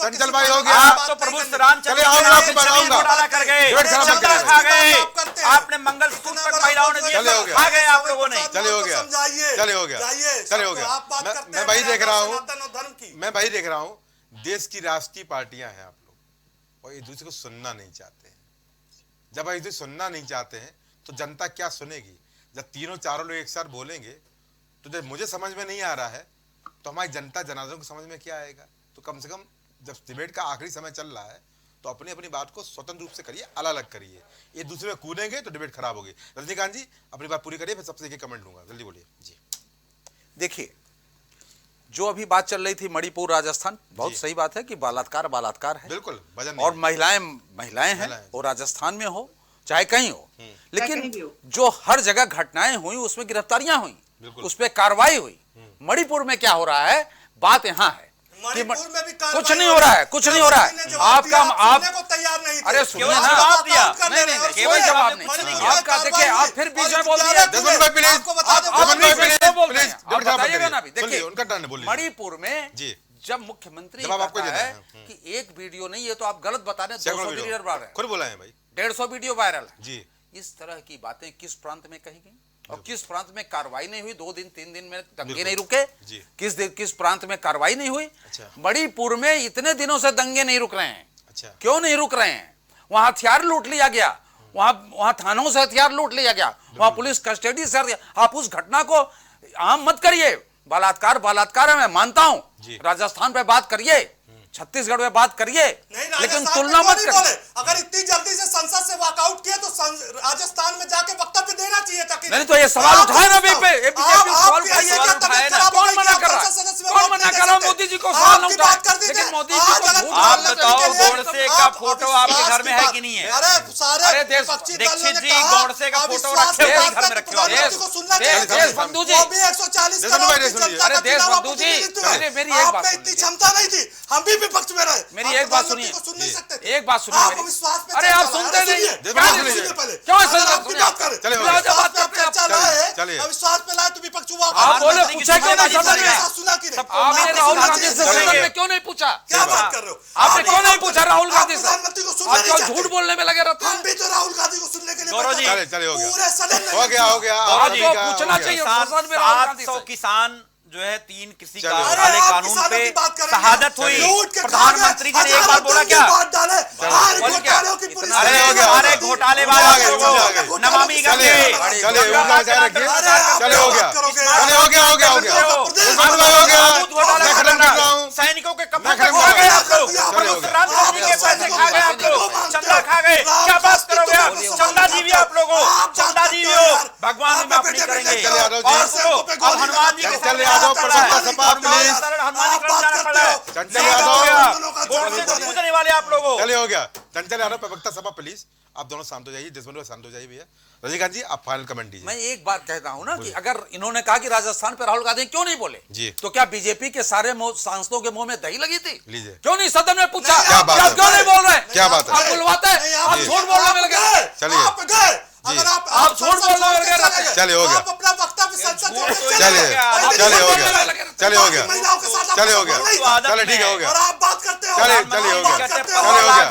चंचल भाई हो गया। आप तो प्रभु रामचंद्र चलिए, आओ, मैं आपको बताऊंगा। घोटाला कर गए, डिबेट खत्म चंदा करें। खा गए, आप करते हैं। आपने मंगलसूत्र तक महिलाओं ने दिए, चले हो गया। खा गए आप लोगों ने। चले हो गया, समझाइए, चले हो गया, जाइए, चले हो गया। आप बात करते मैं हैं वही देख रहा हूँ, सनातन और धर्म की। मैं वही देख रहा हूँ, देश की राष्ट्रीय पार्टियां हैं आप लोग, और एक दूसरे को सुनना नहीं चाहते हैं। जब एक दूसरे सुनना नहीं चाहते हैं तो जनता क्या सुनेगी? जब तीनों चारों लोग एक साथ बोलेंगे तो जब मुझे समझ में नहीं आ रहा है तो हमारी जनता जनार्दन को समझ में क्या आएगा? तो कम से कम जब डिबेट का आखिरी समय चल रहा है तो अपनी अपनी बात को स्वतंत्र रूप से करिए, अलग अलग करिए। ये दूसरे में कूदेंगे तो डिबेट खराब होगी। रजनीकांत जी अपनी बात पूरी करिए, फिर सबसे एक कमेंट लूंगा, जल्दी बोलिए जी। देखिए, जो अभी बात चल रही थी मणिपुर राजस्थान, बहुत सही बात है कि बलात्कार बलात्कार है, बिल्कुल वजन और नहीं। महिलाएं हैं, वो राजस्थान में हो चाहे कहीं हो, कहीं लेकिन भी हो। जो हर जगह घटनाएं हुई उसमें गिरफ्तारियां हुई, बिल्कुल। उस पर कार्रवाई हुई। मणिपुर में क्या हो रहा है, बात यहाँ है कि मणिपुर में भी कुछ नहीं हो रहा है, कुछ नहीं हो रहा है। आपका आप को तैयार नहीं थे। अरे सुनिए केवल ना, जवाब दिया। नहीं नहीं नहीं, केवल सुनिए, जवाब नहीं, मणिपुर आपका में देखिए, आप फिर बीच में बोल दिए। जसवंत भाई प्लीज, आपको बता दें, आप जसवंत भाई बीच में प्लीज, बोल रहे हैं। प्लीज, आप डिबेट खत्म बताइएगा ना अभी। करिए। देखिए, सुनिए, उनका टर्न है, बोलिए। मणिपुर में जी। जब मुख्यमंत्री जवाब आपको कहता देना है है। कि एक वीडियो नहीं, ये तो आप गलत बता रहे हैं, 200 वीडियो वायरल है, खुद बोला है भाई 150 वीडियो वायरल है। जी। इस तरह की बातें किस प्रांत में कही गई और किस प्रांत में कार्रवाई नहीं हुई? 2 दिन 3 दिन में दंगे नहीं रुके, जी। किस प्रांत में कार्रवाई नहीं हुई? अच्छा। मणिपुर में इतने दिनों से दंगे नहीं रुक रहे हैं। अच्छा। क्यों नहीं रुक रहे हैं? वहां हथियार लूट लिया गया, वहां थानों से हथियार लूट लिया गया, वहां पुलिस कस्टडी से। आप उस घटना को आम मत करिए। बलात्कार है, मैं मानता हूं, राजस्थान पे बात करिए, छत्तीसगढ़ में बात करिए, लेकिन तुलना मत करिए। अगर इतनी जल्दी से संसद से वॉकआउट किया तो राजस्थान में जाके वक्तव्य देना चाहिए था। नहीं तो ये सवाल उठाए ना सवाल उठाए ना। कौन मना कर रहा है? कौन मना कर रहा है? मोदी जी को सवाल उठाए, लेकिन मोदी जी को झूठ आप बोलने बताओ, के लिए- गोडसे का फोटो आपके घर में है कि नहीं है? अरे सारे दीक्षित जी गोडसे का फोटो रखे हुए घर में रखे हुए हैं। देश बंधु जी, वो भी 140 करोड़ की जनता अरे का देश चुनाव बंधु जी, प्रतिनिधित्व है। मेरी एक बात आप में सुनिए। इतनी क्षमता नहीं थी, हम भी विपक्ष में रहे। मेरी आप एक बात प्रधानमंत्री सुनिए। को सुन नहीं सकते थे। एक बात सुनिए आप मेरी। विश्वास पे अरे चर्चा आप लाए। सुनते अरे नहीं। सुनिए, क्या सुनिए सुनिए? पहले। क्यों अगर सुनिए? आपकी बात करें, चलिए, विश्वास पे चलिए, चर्चा लाए, चलिए। अविश्वास पे लाए तो विपक्ष हुआ। आप बोले, पूछा क्यों नहीं सदन में? ऐसा सुना कि नहीं? आपने आपने राहुल सुना गांधी कि से नहीं? सदन में क्यों नहीं पूछा? क्या बात कर रहे हो? आपने क्यों नहीं पूछा राहुल गांधी से? प्रधानमंत्री को सुनना आप नहीं क्यों चाहते? झूठ बोलने में लगे रहते हम हैं? भी तो राहुल गांधी को सुनने के लिए गौरव जी, बैठे थे। चले, हो गया। पूरे सदन में हो गया आपको पूछना चाहिए संसद में राहुल गांधी 700 से। किसान जो है 3 कृषि चलो। काले अरे आप कानून किसानों पे की बात करेंगे। शहादत हुई। लूट के प्रधानमंत्री जी ने एक बार बोला क्या? अरे घोटालों की पूरी अरे हो गया, अरे घोटाले वाले हो गया, लोगों नमामि चले गंगे चले उठा जाए रखिए, चले हो गया, चले हो गया, हो गया, हो गया, हो गया, सैनिकों के कपड़े खा गए आप लोग, रामचंद्र जी के पैसे खा गए आप लोग, चंदा खा गए, क्या बात करोगे आप? चंदा जीवी आप लोग हो, चंदा जीवी हो, भगवान भी माफ नहीं करेंगे। और सुनो, अब हनुमान जी के चंचल यादव प्रवक्ता सपा प्लीज, हनुमान जी को जाना पड़ा है। चंचल यादव वोट से कुछ पूछने वाले आप लोगों। चले हो गया, चंचल यादव प्रवक्ता सपा प्लीज, आप दोनों शांत हो जाइए, जसवंत भाई शांत हो जाइए भैया। रजनीकांत जी आप फाइनल कमेंट दीजिए। मैं एक बात कहता हूं ना कि अगर इन्होंने कहा कि राजस्थान पे राहुल गांधी क्यों नहीं बोले जी, तो क्या बीजेपी के सारे सांसदों के मुंह में दही लगी थी? लीजिए, क्यों नहीं सदन में पूछा? क्या बात है? क्यों नहीं बोल रहे? क्या बात है? आप बुलवाते हैं, आप झूठ बोलने में लगे। चलिए आप गए, अगर आप झूठ बोलने में लगे रहते हैं। चले हो गया, आप अपना वक्तव्य संसद में चले चले हो गया, चले हो गया, महिलाओं के साथ चले हो गया, चले ठीक है हो और हो गया, आप बात करते हो, चले आप चले हो बात गया, करते चले हो गया,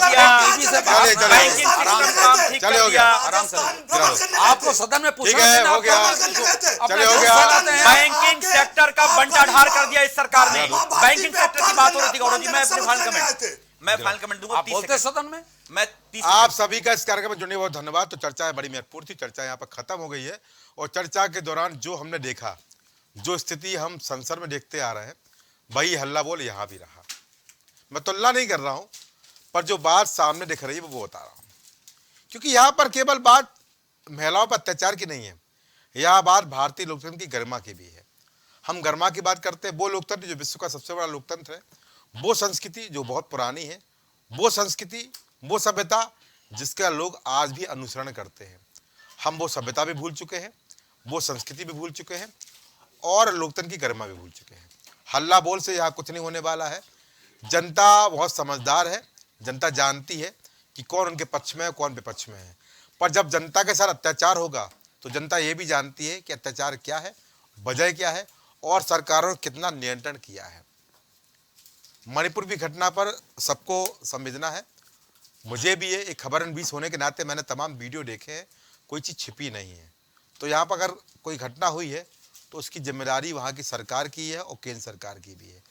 चले, चले, बैंकिंग सिस्टम काम ठीक चले कर हो दिया। गया, आराम से राजस्थान आपको सदन में पूछना ठीक है, चाहिए, हो गया, आप चले हो गया, बैंकिंग सेक्टर का बंटाढार कर दिया इस सरकार ने। बैंकिंग सेक्टर की बात हो रही थी गौरव जी, मैं अपने फाइनल कमेंट दूंगा। आप बोलते सदन में। मैं 30 आप सभी का इस कार्यक्रम में जुड़ने बहुत धन्यवाद। तो चर्चा बड़ी महत्वपूर्ण थी, चर्चा यहाँ पर खत्म हो गई है और चर्चा के दौरान जो हमने देखा, जो स्थिति हम संसद में देखते आ रहे हैं, वही हल्ला बोल यहाँ भी रहा। मैं तुलना नहीं कर रहा हूँ, पर जो बात सामने दिख रही है वो बता रहा हूँ, क्योंकि यहाँ पर केवल बात महिलाओं पर अत्याचार की नहीं है, यह बात भारतीय लोकतंत्र की गरिमा की भी है। हम गरिमा की बात करते हैं, वो लोकतंत्र जो विश्व का सबसे बड़ा लोकतंत्र है, वो संस्कृति जो बहुत पुरानी है, वो संस्कृति, वो सभ्यता जिसका लोग आज भी अनुसरण करते हैं। हम वो सभ्यता भी भूल चुके हैं, वो संस्कृति भी भूल चुके हैं और लोकतंत्र की गरिमा भी भूल चुके हैं। हल्ला बोल से यहाँ कुछ नहीं होने वाला है। जनता बहुत समझदार है, जनता जानती है कि कौन उनके पक्ष में है, कौन विपक्ष में है। पर जब जनता के साथ अत्याचार होगा तो जनता ये भी जानती है कि अत्याचार क्या है, वजह क्या है और सरकारों ने कितना नियंत्रण किया है। मणिपुर की घटना पर सबको संवेदना है, मुझे भी है। एक खबरन 20 होने के नाते मैंने तमाम वीडियो देखे हैं, कोई चीज़ छिपी नहीं है। तो यहाँ पर अगर कोई घटना हुई है तो उसकी जिम्मेदारी वहाँ की सरकार की है और केंद्र सरकार की भी है।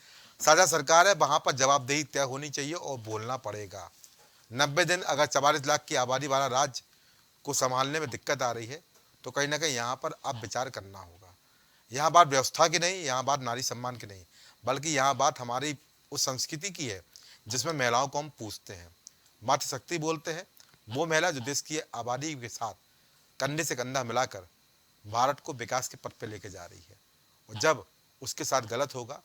साझा सरकार है, वहाँ पर जवाबदेही तय होनी चाहिए और बोलना पड़ेगा। 90 दिन अगर 44 लाख की आबादी वाला राज्य को संभालने में दिक्कत आ रही है तो कहीं ना कहीं यहाँ पर अब विचार करना होगा। यहाँ बात व्यवस्था की नहीं, यहाँ बात नारी सम्मान की नहीं, बल्कि यहाँ बात हमारी उस संस्कृति की है जिसमें महिलाओं को हम पूछते हैं, मातृशक्ति बोलते हैं। वो महिला जो देश की आबादी के साथ कंधे से कंधा मिलाकर भारत को विकास के पथ पे लेके जा रही है। और जब उसके साथ गलत होगा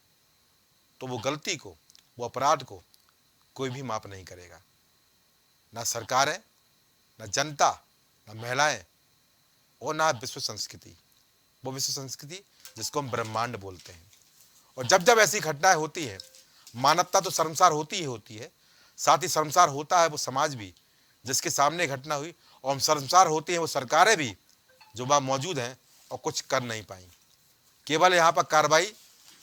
तो वो गलती को, वो अपराध को कोई भी माफ नहीं करेगा, ना सरकारें, ना जनता, ना महिलाएं और ना विश्व संस्कृति। वो विश्व संस्कृति जिसको हम ब्रह्मांड बोलते हैं। और जब जब ऐसी घटनाएं होती हैं, मानवता तो शर्मसार होती ही होती है, साथ ही शर्मसार होता है वो समाज भी जिसके सामने घटना हुई, और हम शर्मसार होती हैं वो सरकारें भी जो वहाँ मौजूद हैं और कुछ कर नहीं पाई। केवल यहाँ पर कार्रवाई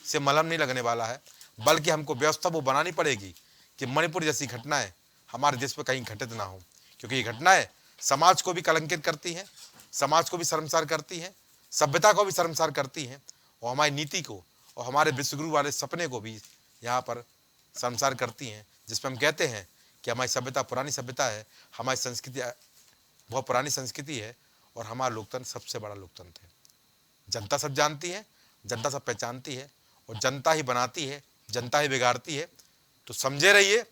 से मलहम नहीं लगने वाला है, बल्कि हमको व्यवस्था वो बनानी पड़ेगी कि मणिपुर जैसी घटनाएं हमारे देश में कहीं घटित ना हो, क्योंकि ये घटनाएं समाज को भी कलंकित करती हैं, समाज को भी शर्मसार करती हैं, सभ्यता को भी शर्मसार करती हैं और हमारी नीति को और हमारे विश्वगुरु वाले सपने को भी यहाँ पर शर्मसार करती हैं, जिसमें हम कहते हैं कि हमारी सभ्यता पुरानी सभ्यता है, हमारी संस्कृति बहुत पुरानी संस्कृति है और हमारा लोकतंत्र सबसे बड़ा लोकतंत्र है। जनता सब जानती है, जनता सब पहचानती है और जनता ही बनाती है, जनता ही बिगाड़ती है। तो समझे रहिए,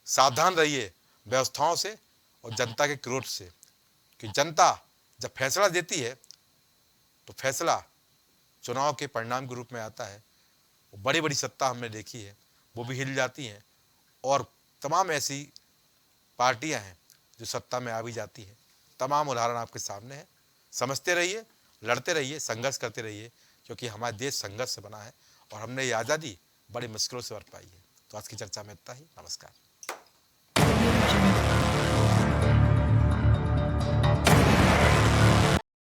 सावधान रहिए व्यवस्थाओं से और जनता के क्रोध से, कि जनता जब फैसला देती है तो फैसला चुनाव के परिणाम के रूप में आता है। बड़ी बड़ी सत्ता हमने देखी है, वो भी हिल जाती हैं और तमाम ऐसी पार्टियां हैं जो सत्ता में आ भी जाती है। तमाम उदाहरण आपके सामने हैं। समझते रहिए, लड़ते रहिए, संघर्ष करते रहिए, क्योंकि हमारा देश संघर्ष से बना है और हमने ये आज़ादी बड़ी मुश्किलों से वर पाई है। तो आज की चर्चा में इतना ही। नमस्कार।